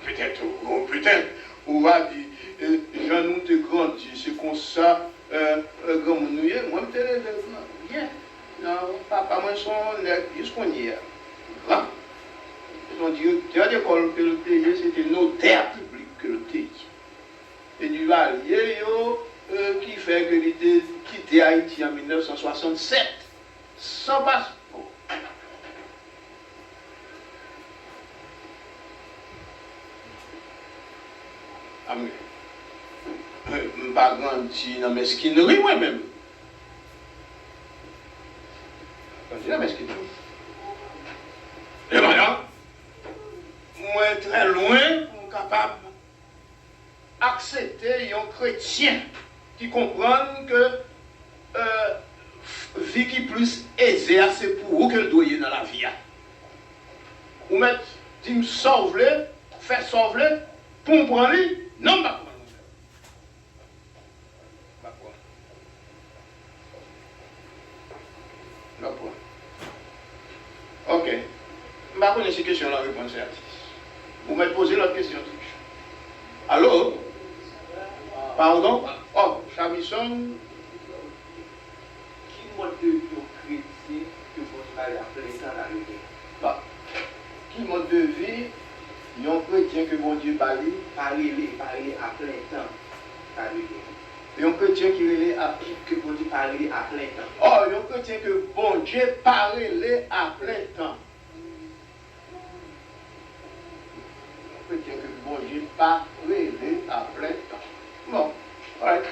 Peut-être, on va dire, Jean nous te grandis, c'est comme ça, grand nous moi je te lève bien. Non, papa, moi, son jusqu'on y est. Grand. Son directeur d'école que le pays, c'était notaire public que le pays. Et du allié, qui fait que l'idée quitté Haïti en 1967, sans passeport. Amen. Je ne suis pas grandi dans la mesquinerie moi-même. Je suis mesquinerie. Et maintenant, moi très loin, je suis capable d'accepter un chrétien qui comprend que vie qui plus aisée, c'est pour vous que le doyer dans la vie. Ou mettre, dit me sauver, faire sauver, pour me prendre, non, pas prendre. Pas prendre. Ok. Je ne vais pas connaître ces questions, la réponse est artiste. Vous m'avez posé l'autre question. Allô? Pardon? Oh, Chabisson. Qui mode de vie chrétien que vous avez appelé ça dans le vie? Qui mode de vie, un chrétien que bon Dieu parle? Parler à plein temps. Et un chrétien qui relève à que bon Dieu parler à plein temps. Oh, un chrétien que bon Dieu parle à plein temps. Un chrétien que bon Dieu parle à plein temps. Bon, right.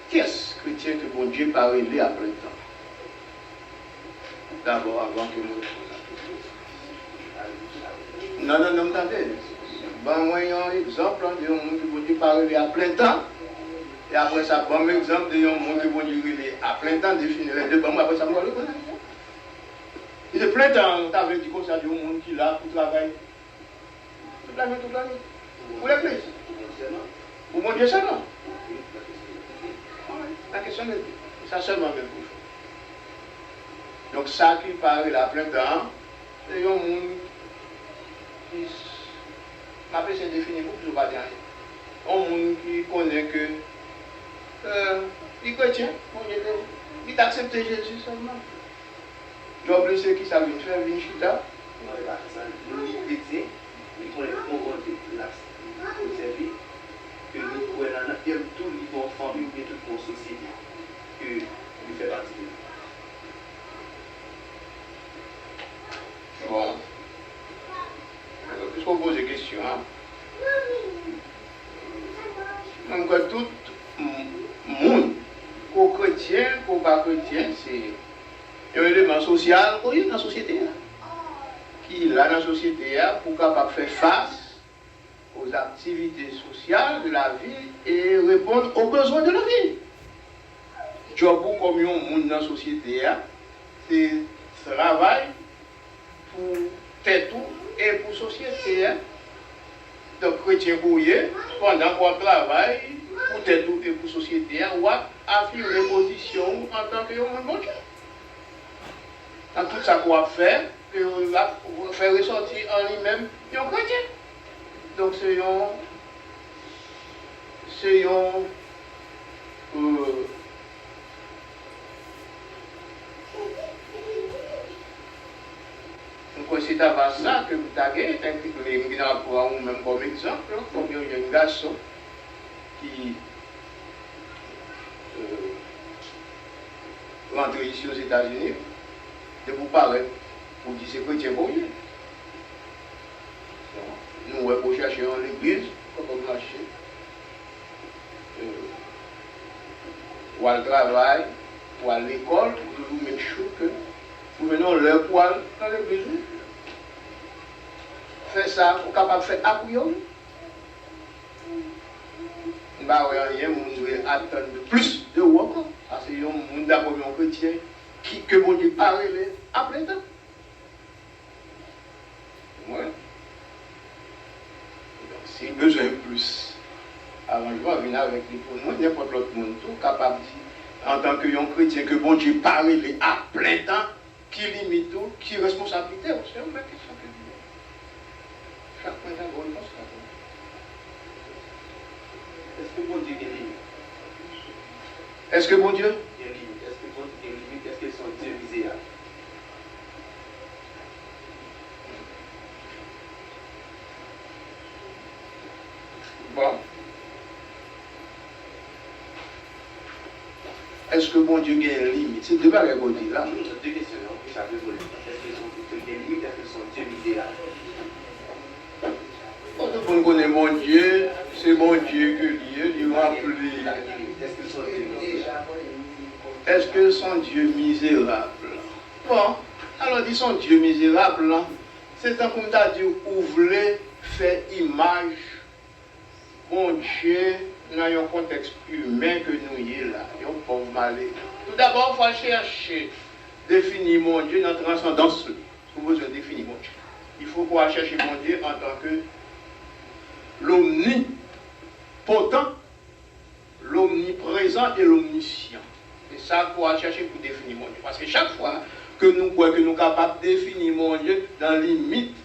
Qui est-ce chrétien que bon Dieu parle à plein temps? D'abord, avant que nous... Non, attendez. Ben, moi, il y a un exemple de monde qui bon Dieu parle à plein temps. Et après ça, bon exemple de monde qui bon Dieu à plein temps, définir les deux. Bon, après ça, moi, le connais. Il est plein temps, tu avais dit comme ça, il y a un monde qui est là pour travailler. Toute la nuit. Pour l'église. Pour mon Dieu seulement. La question est ça seulement même pour vous. Donc ça qui parle à plein temps, c'est un monde qui m'appelle c'est défini pour que je ne pas dire rien. Un monde qui connaît que il est chrétien, il accepte Jésus seulement. J'ai oublié qui ça vient faire, vient chita. Il chrétien, il connaît la servir, que nous pouvons tout le monde famille et toute la société que nous fait partie de. Bon. Puisqu'on pose des questions, donc tout le monde, pas chrétien, c'est un élément social dans la société. Qui est là dans la société pour capable faire face aux activités sociales de la vie et répondre aux besoins de la vie. Job comme un monde dans la société, c'est travail pour tête et pour la société. Donc, chrétien courrier, pendant qu'on travaille pour tête et pour la société, on va affirmer position en tant que monde bon Dieu. Dans tout ça qu'on va faire, on va faire ressortir en lui-même un chrétien. Donc, c'est avant ça que vous avez même comme exemple, comme il y a un garçon qui rentre ici aux États-Unis, de vous parler, pour dire c'est chrétien pour lui. Nous, on va chercher en l'église, quand on marche, ou à le travail, ou à l'école, pour toujours mettre chaud que nous venons leur poil dans l'église. Faire ça, on est capable de faire a priori. On va rien, on doit attendre plus de vous encore. Parce que on est d'abord un chrétien que bon Dieu parle à plein temps. Ouais. Si besoin de plus, avant je vais venir avec lui pour nous, n'importe l'autre monde, tout capable de dire, en tant que chrétien, que bon Dieu parle à plein temps, qui limite tout, qui responsabilité, c'est une question que chaque point a une réponse. Est-ce que bon Dieu est limite? Est-ce que bon Dieu? Il y a limite. Est-ce que bon Dieu est limite? Est-ce qu'ils sont Dieu misérable? Bon. Est-ce que bon Dieu a une limite? C'est deux bagages qu'on dit là. Deux questions, chaque volet. Est-ce qu'ils sont Dieu limite? Est-ce qu'ils sont Dieu misérable? Quand on connaît mon Dieu, c'est mon Dieu que Dieu lui remplit. Est-ce qu'ils sont Dieu misérable? Est-ce que son Dieu misérable? Bon, alors dit son Dieu misérable, c'est un comme tu as dit, vous voulez faire image, mon Dieu, dans un contexte humain que nous y est là, un pauvre malade. Tout d'abord, il faut chercher, définir mon Dieu dans la transcendance. Vous besoin de définir mon Dieu. Il faut qu'on chercher mon Dieu en tant que l'omnipotent, l'omniprésent et l'omniscient. C'est ça qu'on va chercher pour définir mon Dieu. Parce que chaque fois que nous croyons que nous sommes capables de définir mon Dieu dans la limite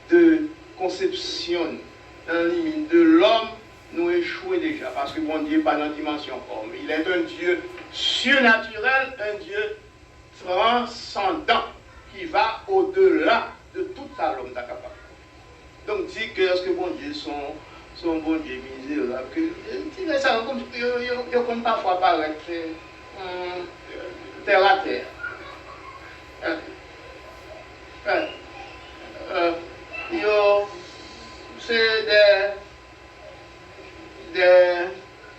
de conception, dans la limite de l'homme, nous échouons déjà. Parce que mon Dieu n'est pas dans la dimension homme. Il est un Dieu surnaturel, un Dieu transcendant, qui va au-delà de tout ça l'homme est capable. Donc, dit que lorsque mon Dieu son bon Dieu misérable, que ça comme il compte parfois paraître terre à terre. C'est des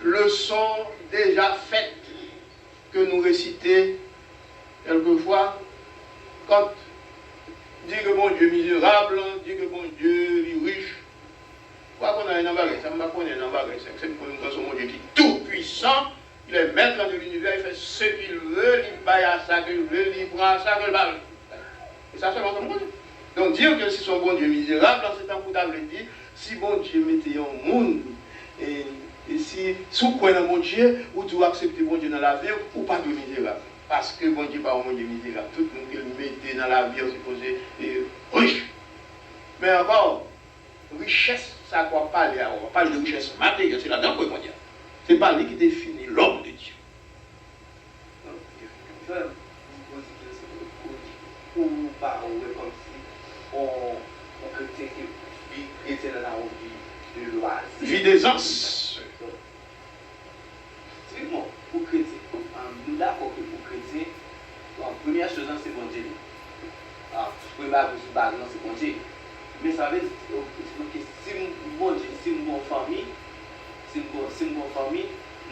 leçons déjà faites que nous récitons quelquefois quand dit que mon Dieu misérable, dit que mon Dieu est riche. Pourquoi qu'on a un embarras? Ça ne m'a pas un embarras. C'est que mon Dieu qui est tout puissant, il est maître de l'univers, il fait ce qu'il veut, il baille à ça qu'il veut, il prend à ça qu'il veut. Et ça, c'est mon Dieu. Donc dire que si son bon Dieu misérable, dans ce temps vous avez dit, si bon Dieu mettait en monde, et si vous prenez mon Dieu, vous devez accepter bon Dieu dans la vie, ou pas de misérable. Parce que bon Dieu n'est pas un Dieu misérable. Tout le monde qui le mettait dans la vie, on supposé riche. Mais encore, richesse, ça ne va pas parler. On va parler de richesse matérielle, c'est là-dedans qu'on va dire. Ce n'est pas lui qui définit l'homme de Dieu. Ou pas, comme si on chrétien qui vit chrétien dans la vie de loisir. Vie d'aisance. Effectivement, pour chrétien, nous d'accord que pour chrétien, la première chose, c'est bon Dieu. Première chose, c'est bon Dieu. Mais ça veut dire que si mon Dieu, si mon famille, je ne vais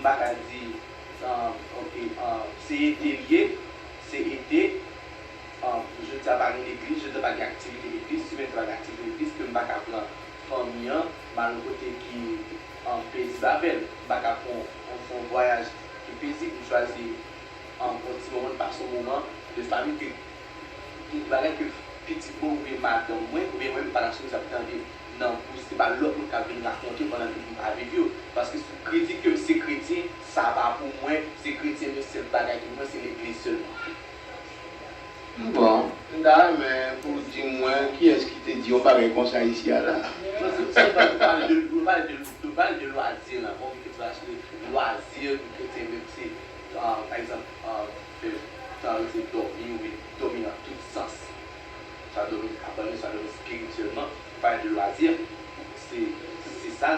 pas dire c'est aider lié, c'est aider. Je ne dis pas l'église, je ne dis pas l'activité de l'église, si je ne dis pas l'activité de l'église, que je ne vais pas prendre famille, mal côté qui pays Babel, je ne vais pas faire un voyage qui paisible, je choisis un petit moment, par son moment de famille qui va que petit bon ou madame, ou bien même par la chose à attendre. Non, ce n'est pas l'autre qui a venir raconter pendant que vous avez vu. Parce que si vous dites que c'est chrétien, ça va pour moi, c'est chrétien, mais c'est le bagage pour moi, c'est l'église seulement. Bon, là, mais pour dire moi, qui est-ce qui te dit on parle comme ça ici là? Je parle de loisirs, là, bon, que tu vas acheter loisirs, que tu sais, par exemple, c'est dormir, oui, dormir dans tout sens. Ça dormir capable, ça dormir spirituellement, parler de loisirs, c'est ça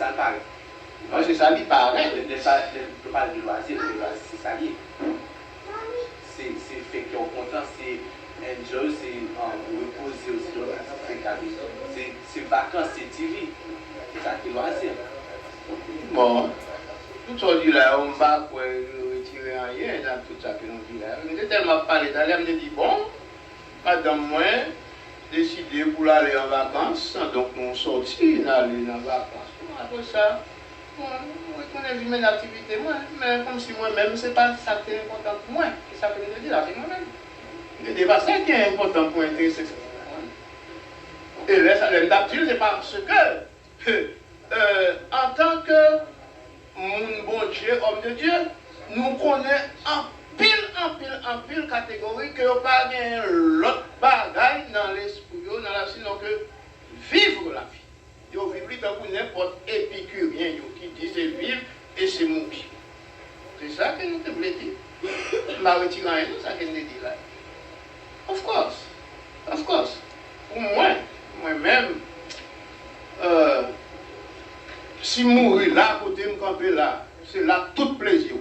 le pareil. Non, c'est ça qui paraît. Je parle de loisirs, c'est ça lié. C'est fait qu'au contraire, c'est enjoy, c'est reposer aussi, c'est vacances, c'est TV, c'est ça qui est loisir. Bon, tout ça dit là, on va retirer rien dans tout ça que nous dit là. J'ai tellement parlé d'aller, je me dis bon, madame moi, décidé pour aller en vacances, donc nous sortis, aller en vacances. Après ça, on a vu mes activités, moi, mais comme si moi-même, c'est pas ça qui est important pour moi. C'est ça que je dis là, c'est moi-même. Le débat, c'est ça qui est important pour intéresser. Et là, ça l'adaptive, c'est parce que, en tant que mon bon Dieu, homme de Dieu, nous connaissons en pile catégorie que pas l'autre bagaille dans l'esprit, dans la sinon que vivre la vie. Et on vit plus tant que n'importe épicurien qui dit c'est vivre et c'est mourir. C'est ça que nous voulons dire. Je ne vais retirer rien, c'est ça que nous dit là. Of course. Pour moi-même, si mourir là, côté me camper là, c'est là tout plaisir.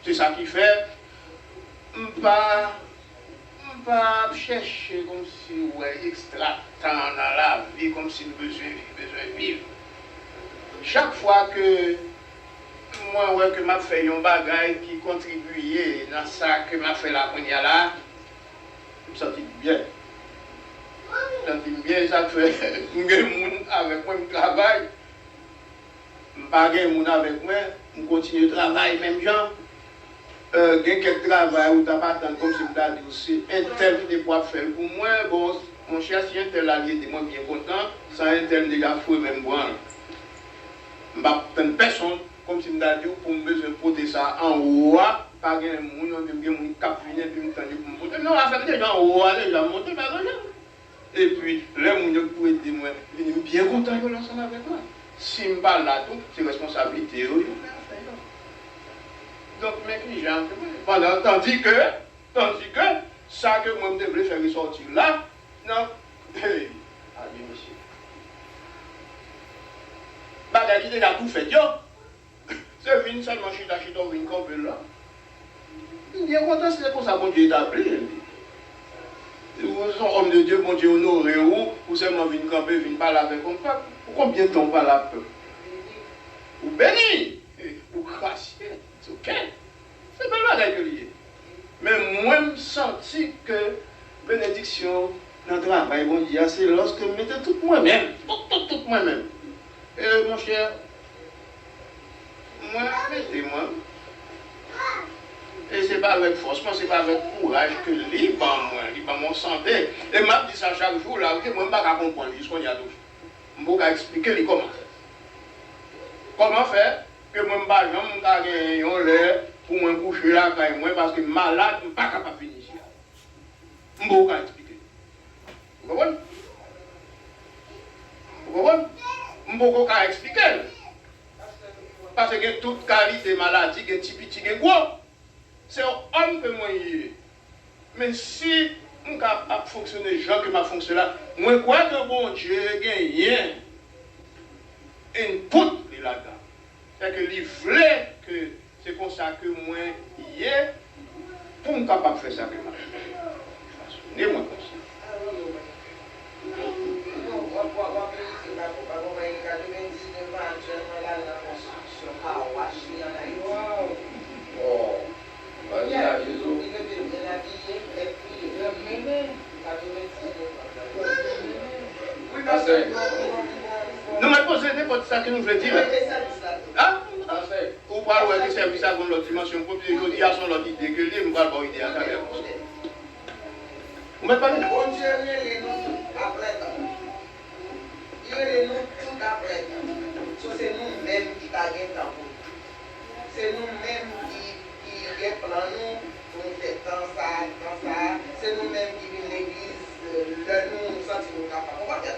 C'est ça qui fait, je ne vais pas chercher comme si ouais, extra temps dans la vie, comme si nous besoin vivre. Chaque fois que moi, ouais, que m'a fait un bagage qui contribuait dans ça que m'a fait la première là, je me sentis bien. Je me sentis bien, ça fait, avec moi, je travaille. Je ne pas avec moi, je continue de travailler, même gens. Il y a quelques travail où tu n'as pas tant comme si tu as dit, c'est un tel qui doit faire pour moi. Bon, mon cher, si un tel allié était moi bien content, sans un tel déjà fou, même moi. Je ne pas tant personne comme si tu as dit, pour me besoin de porter ça en haut, pas de monde, qui cap venir puis me tendre pour me porter. Non, la femme déjà en haut, déjà monter, pas de gens. Et puis, les gens qui pouvaient aider moi, ils sont bien contents de l'ensemble avec moi. Si je ne parle pas là, tout, c'est responsabilité. Donc, mes gens, tandis que, ça que moi, je devrais faire ressortir là, non, allez, monsieur. Bagage déjà tout fait, yo. C'est venu seulement chita, venu comme là. Bien content, c'est pour ça que mon Dieu établi. Vous êtes homme de Dieu, mon Dieu honoré, ou seulement venu camper, venu parler avec mon peuple. Pour combien de temps on parle avec le peuple? Ou béni, ou gracieux. C'est ok. C'est pas le bagage lié. Mais moi, je sens que bénédiction dans le travail, bon Dieu, c'est lorsque je mettais tout moi-même. Tout moi-même. Et mon cher, moi, mettez-moi. Et c'est pas avec force, moi, c'est pas avec courage que libre mon santé. Et m'a dit ça chaque jour, là, que moi, je ne peux pas comprendre jusqu'on y a tout. Je ne peux pas expliquer comment faire. Comment faire que moi, je ne peux pas gagner l'air pour me coucher là, parce que malade, je ne suis pas capable de finir ici. Je ne peux pas expliquer. Vous comprenez? Vous comprenez? Je ne peux pas expliquer. Parce que toute qualité maladie, il y a un petit petit gros. C'est un homme que moi y est. Mais si je suis capable de fonctionner, gens que m'a fonctionné là, moi crois que bon Dieu gagne input là-dedans. C'est que il voulait que c'est comme ça que moi y est pour me capable de faire ça que moi. Façonnez-moi comme ça. Nous me posons n'importe ça que nous voulons dire. Ah? Ou pas le service à l'autre dimension, pour que je dis à son autre idée que lui, je ne vais pas idée à travers. Vous m'avez parlé? Bon Dieu, il nous après temps. Il nous tout après temps. C'est nous-mêmes qui gagnons temps. C'est nous-mêmes qui reprenons nous faire tant ça. C'est nous-mêmes qui venons à l'église, nous sentir capables. On va dire,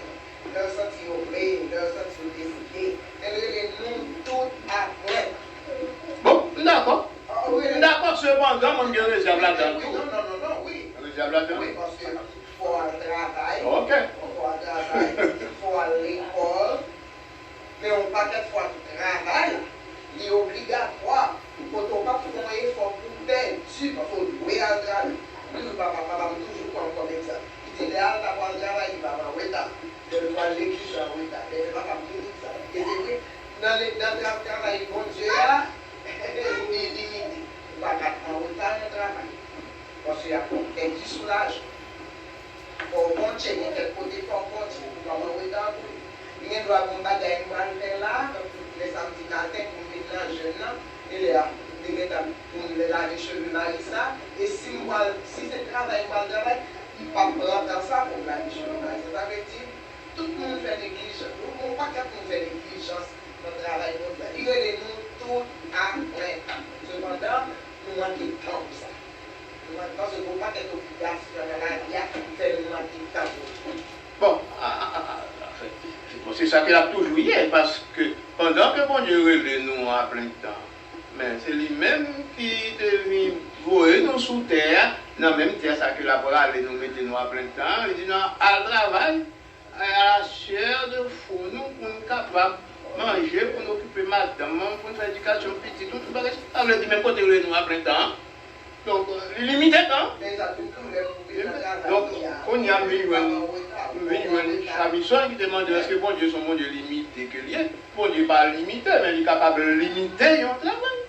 leur sentir obéir, leur sentir décider. Et nous tout après. Bon, d'accord. D'accord, cependant, on vient réserve là-dedans. Non, oui. Réserve là-dedans. Oui, parce qu'il faut un travail. Ok. Il faut à l'école. Mais on pas quelquefois travail. Il est obligatoire. Quand on pas faire un effort pour perdu, parce qu'on doit à travail. Lui, papa, toujours comme exemple. Il dit, là, d'avoir un travail, il va m'envoyer ça. Je dois l'église envoyer ça. Mais papa me dit ça. Et c'est vrai, dans le travail, bon Dieu, là, il est limité. Il va envoyer ça dans le travail. Parce qu'il y a des soulages. Pour continuer, quel côté pour continuer, pour m'envoyer ça. Il y a un bagage qui va faire là, les samedis matin, pour me mettre dans le jeune, il est là. Pour me laver les cheveux, ça. Et si c'est travail, il ne va pas prendre ça pour me laver les cheveux. Ça veut dire, tout le monde fait négligence. Tout le monde, pas qu'à nous fait négligence dans le travail. Il y a nous tout après. Cependant, nous manquons de temps pour ça. Parce que nous pas qu'être obligation dans la vie, faire nous manquer de temps. Bon, c'est ça qu'il a toujours eu, parce que pendant que bon Dieu relève nous à plein temps, mais c'est lui-même qui devient voué nous sous terre, dans la même terre, ça que la parole nous mettre nous à plein temps, il dit non, à travail, à la chair de fou, nous, pour nous capables de manger, pour nous occuper madame, pour nous faire éducation petite, tout ça, ça veut dire même côté nous à plein temps. Donc, limité temps. Donc, on y a mis un mission qui demande est-ce que bon Dieu son bon Dieu limité que lui est. Bon Dieu pas limité, mais il est capable de limiter son travail.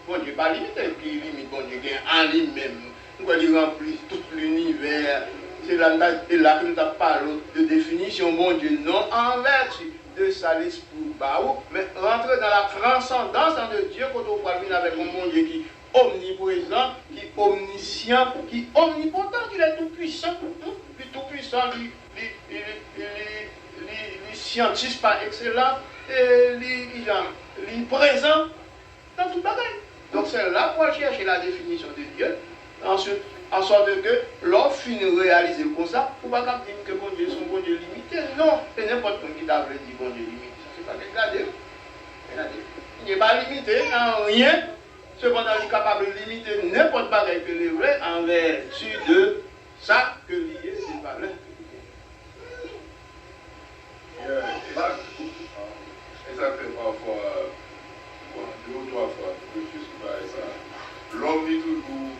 Bon Dieu pas limité, qui limite bon Dieu en lui-même. Nous il remplit tout l'univers. C'est là que nous avons parlé de définition, bon Dieu, non en vertu de sa liste pour Baou, mais rentrer dans la transcendance de Dieu quand on parle avec un bon Dieu qui omniprésent, qui est omniscient, qui est omnipotent, qui est tout-puissant. Puis tout-puissant, les scientifiques par excellence, et les présents dans tout pareil. Donc c'est là pour chercher la définition de Dieu. Ensuite, en sorte que l'homme finit de réaliser comme ça, pour ne pas dire que bon Dieu son bon Dieu limité. Non, c'est n'importe qui t'a dit bon Dieu limité. C'est pas regarder. Il n'est pas limité en rien. Cependant, il est capable de limiter n'importe quoi que les vrais en vertu de ça que lié ses valeurs. Et ça fait parfois, deux ou trois fois, ça. L'homme est toujours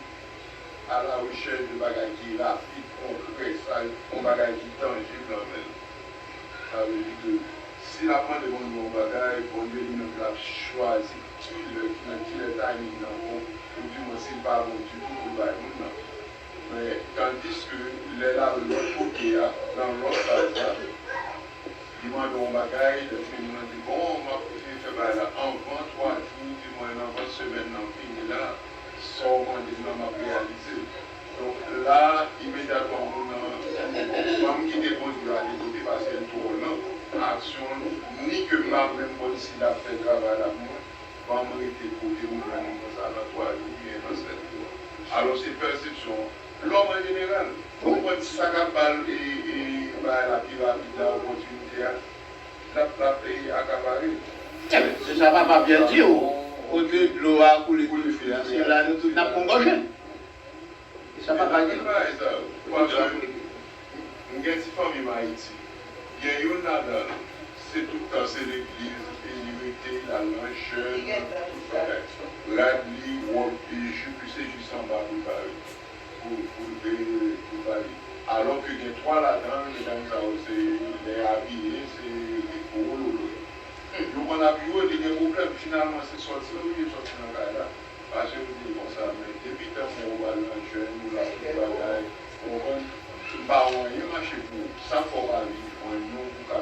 à la recherche de bagages qui est rapide, concret, ça, un bagage qui est tangible en même. Ça veut dire que si la prend de bon bagage, bon Dieu lui-même l'a choisi. Qui le timing ou du moins c'est pas bon du tout pour le mais tandis que là l'autre côté dans l'autre phase il demande un bagage le film dit bon on va faire là en 23 jours du moins dans 20 semaines dans fini là sans on dit non m'a réalisé donc là immédiatement on qui dépend du aller côté parce que tout non action ni que ma même police l'a fait travail là alors c'est perception. L'homme en général, pourquoi ça capable et la vie rapide, l'opportunité, la paye accaparée. C'est ça va pas bien dire. Au-delà de l'eau à couler tout le fil, c'est là nous tous n'avons pas engagé. Ça va pas dire. Une petite famille Haïti, il y a une là-dedans, c'est tout le temps, c'est l'église. La jeune, Radley, je sais juste en bas pour Paris. Alors que les trois là-dedans, les habillés, c'est pour eux. Donc on a pu voir des problèmes, finalement c'est sorti, oui, sorti dans le là. Parce que vous dites comme ça, mais depuis que on va la jeune, ou la bagaille, on va pas marcher pour ça, faut aller, on nous, pour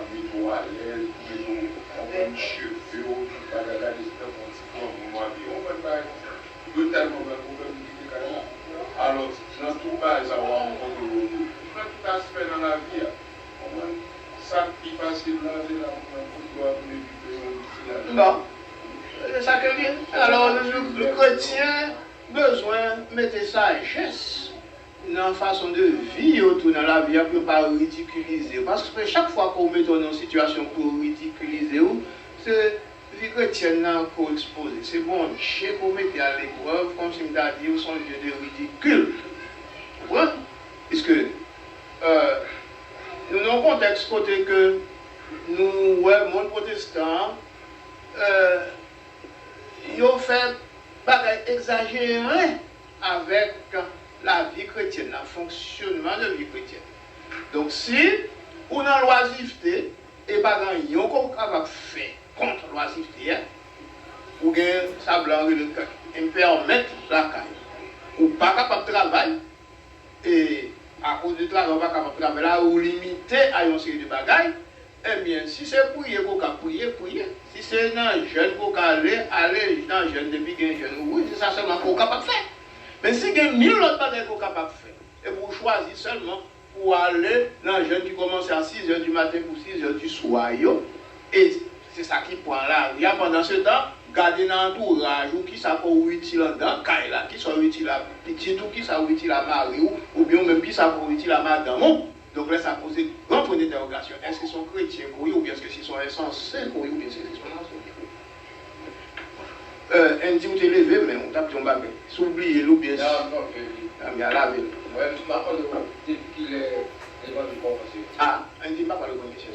chrétiens besoin de mettre sagesse dans la façon de vivre dans la vie pour ne pas ridiculiser. Parce que chaque fois qu'on met dans une situation pour ridiculiser, c'est la vie chrétienne pour exposer. C'est bon, Dieu pour mettre à l'épreuve, comme si je dit, son Dieu de ridicule. Vous comprenez? Puisque nous avons un contexte côté que nous, ouais, le monde protestant, ils ont fait des exagéré avec la vie chrétienne, le fonctionnement de la vie chrétienne. Donc si on a l'oisiveté, et pas grand qu'on est capable de faire contre l'oisiveté, ou bien ça blanc et permettre la caille, ou pas capable de travailler, et à cause du travail, on pas capable de travailler là, ou limité à une série de bagailles, eh bien, si c'est prier, qu'on peut prier. Si c'est dans le jeune, qu'on peut aller dans le jeune depuis qu'il y a un jeune. Oui, c'est ça seulement qu'on est capable de faire. Mais si il y a 1000 autres bagages qu'on est capable de faire, et vous choisissez seulement pour aller dans le jeune qui commence à 6h du matin pour 6h du soir, et c'est ça qui prend là. Il y a pendant ce temps, garder dans l'entourage, ou qui ça peut utile dans Kaila, qui soit utile à petit, ou qui ça utile à Marie, ou bien même qui ça peut utile à madame. Donc là, ça pose une grande point d'interrogation. Est-ce qu'ils sont chrétiens pour eux, ou bien est-ce qu'ils sont insensés pour eux, ou bien est-ce qu'ils sont insensés? Un dit où tu es levé, mais on tape ton bagage. S'oublier ou bien. Non, il y a la ville. oui, je ne sais pas depuis qu'il est devant du commencer. Ah, un dit pas par le bon question.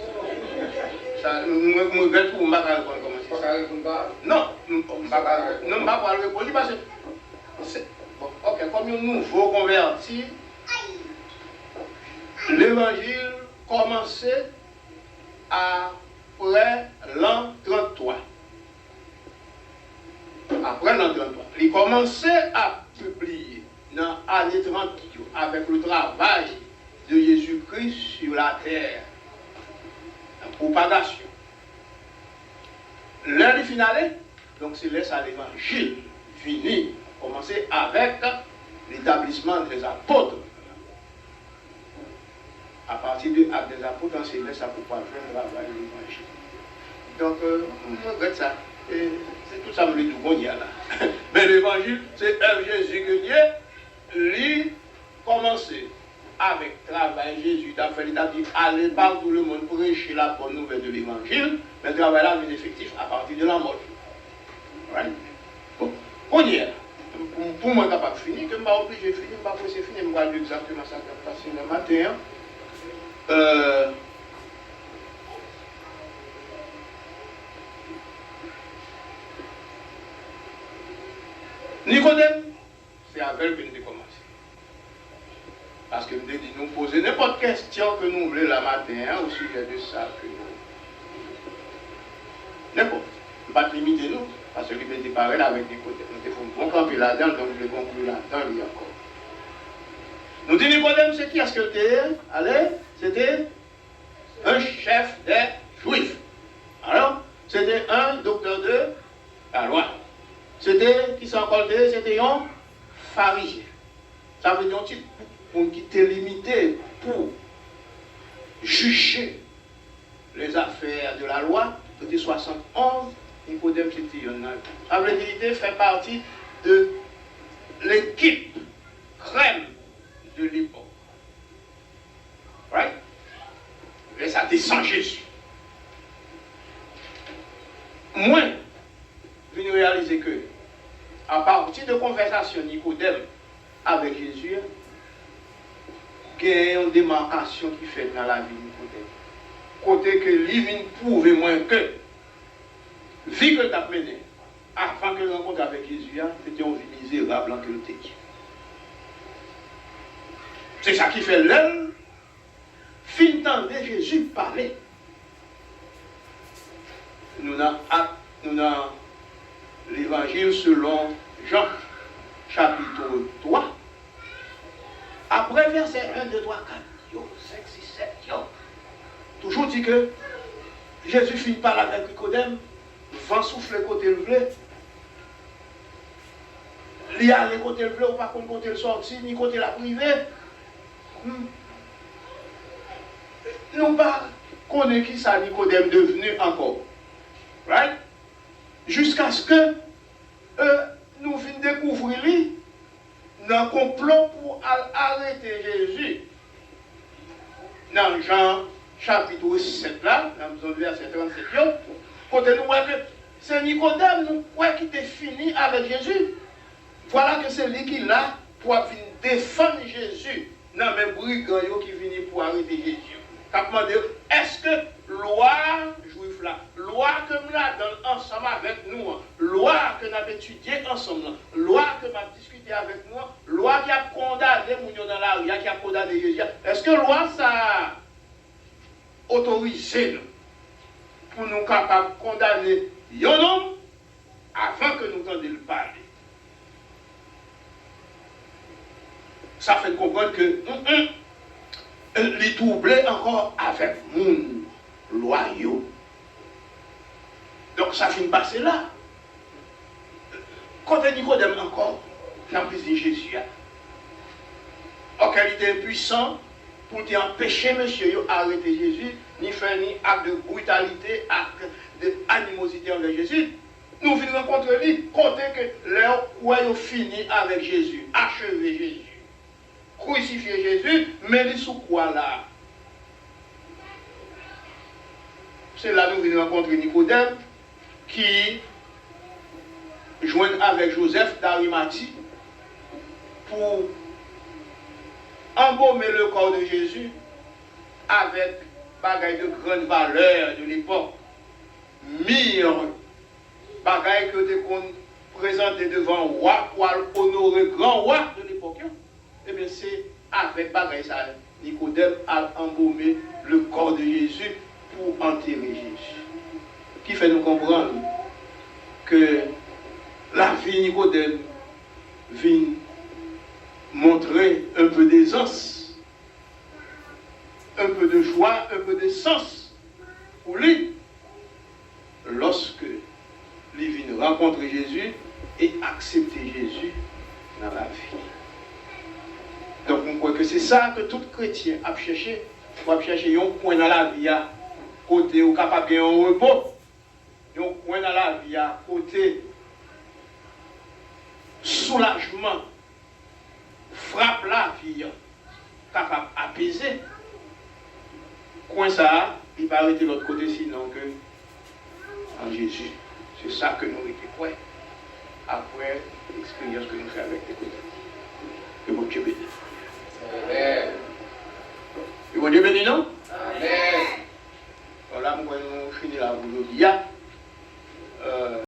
Ça, je regrette pour ne pas répondre comment Pas répondre pas? Non, je ne peux pas répondre parce que. Ok, comme un nouveau converti. L'évangile commençait après l'an 33. Après l'an 33. Il commençait à publier dans l'année 30 avec le travail de Jésus-Christ sur la terre. La propagation. L'heure du finale, donc c'est là ça l'évangile fini. Commencer avec l'établissement des apôtres. À partir de l'acte des apôtres, c'est là ça pour pouvoir faire le travail de l'évangile. Donc, je regrette ça. Et c'est tout ça, me dit tout bon, là. Mais l'évangile, c'est Jésus que Dieu, lui, commencé avec le travail Jésus, il a dit, allez partout le monde prêcher la bonne nouvelle de l'évangile, mais le travail là est effectif à partir de la mort. Right? Bon, on y est. Pour moi, je ne suis pas fini, que je ne suis pas obligé de finir, je ne suis pas pressé de finir, je vais dire exactement ça qui a passé le matin. Nicodème, c'est avec lui que nous commençons. Parce que nous dit nous poser n'importe quelle question que nous voulons la matin au sujet de ça. N'importe. Ne pas limiter nous, parce que nous devons parler avec Nicodème. Nous devons camper là-dedans, donc nous devons conclure là-dedans, il y a encore. Nous disons Nicodème, c'est qui est-ce que c'était? Allez, c'était un chef des Juifs. Alors, c'était un docteur de la loi. C'était, qui s'en colté, c'était un pharisien. Ça veut dire un type qui était limité pour juger les affaires de la loi. C'était 71, Nicodème c'était un autre. Ça veut dire qu'il fait partie de l'équipe crème de l'époque. Right? Et ça descend Jésus. Moi, je viens réaliser que, à partir de conversation Nicodème avec Jésus, il y a une démarcation qui fait dans la vie de Nicodème. Côté que lui vient prouver moins que, vie que tu as menée, avant que tu rencontres avec Jésus, c'était une vie misérable en que le t'es. C'est ça qui fait l'homme. Fin d'entendre Jésus parler. Nous avons l'évangile selon Jean, chapitre 3. Après verset 1, 2, 3, 4, 5, 6, 7, toujours dit que Jésus finit par avec Nicodème, vent souffle côté le bleu. Il y a les côtés le bleu, ou pas côté le sorti, ni côté la privée. Nous pas connaître qui ça Nicodème devenu encore. Right? Jusqu'à ce que nous venons découvrir dans le complot pour arrêter Jésus. Dans Jean chapitre 7, là, dans le verset 37, quand nous voyons que c'est Nicodème qui était fini avec Jésus. Voilà que c'est lui qui est là pour venir défendre Jésus. Non, mais brigand qui viennent pour arrêter Jésus. Est-ce que loi juive là, loi que nous avons ensemble avec nous, loi que nous avons étudié ensemble, loi que nous avons discuté avec nous, loi qui a condamné nous dans la rue, qui a condamné Jésus, est-ce que loi ça a autorisé nous pour nous capables de condamner un homme avant que nous entendions le parler? Ça fait comprendre que les troubler encore avec mon loyaux. Donc ça finit passer là. Quand Nicodème encore, dans la prison de Jésus, en qualité impuissant pour empêcher monsieur d'arrêter Jésus, ni faire ni acte de brutalité, acte d'animosité envers Jésus. Nous venons rencontrer lui, compter que leur où fini avec Jésus, achever Jésus. Crucifier Jésus, mais il sous quoi là? C'est là que nous venons rencontrer Nicodème qui joint avec Joseph d'Arimathie pour embaumer le corps de Jésus avec bagaille de grande valeur de l'époque. Myrrhe, bagaille que tu présenté devant le roi pour honorer le grand roi de l'époque. Eh bien, c'est avec bagaille ça, Nicodème a embaumé le corps de Jésus pour enterrer Jésus. Qui fait nous comprendre que la vie de Nicodème vient montrer un peu d'aisance, un peu de joie, un peu de sens pour lui lorsque il vient rencontrer Jésus et accepter Jésus dans la vie. Donc, on croit que c'est ça que tout chrétien a cherché. Il a cherché un point dans la vie, côté où capable de un repos. Un point dans la vie, côté soulagement, frappe la vie, capable d'apaiser. Coin ça, il va arrêter de l'autre côté sinon que en Jésus. C'est ça que nous étions prêts après l'expérience que nous faisons avec les côtés. Que bon Dieu bénisse. Et bon Dieu bénit, non?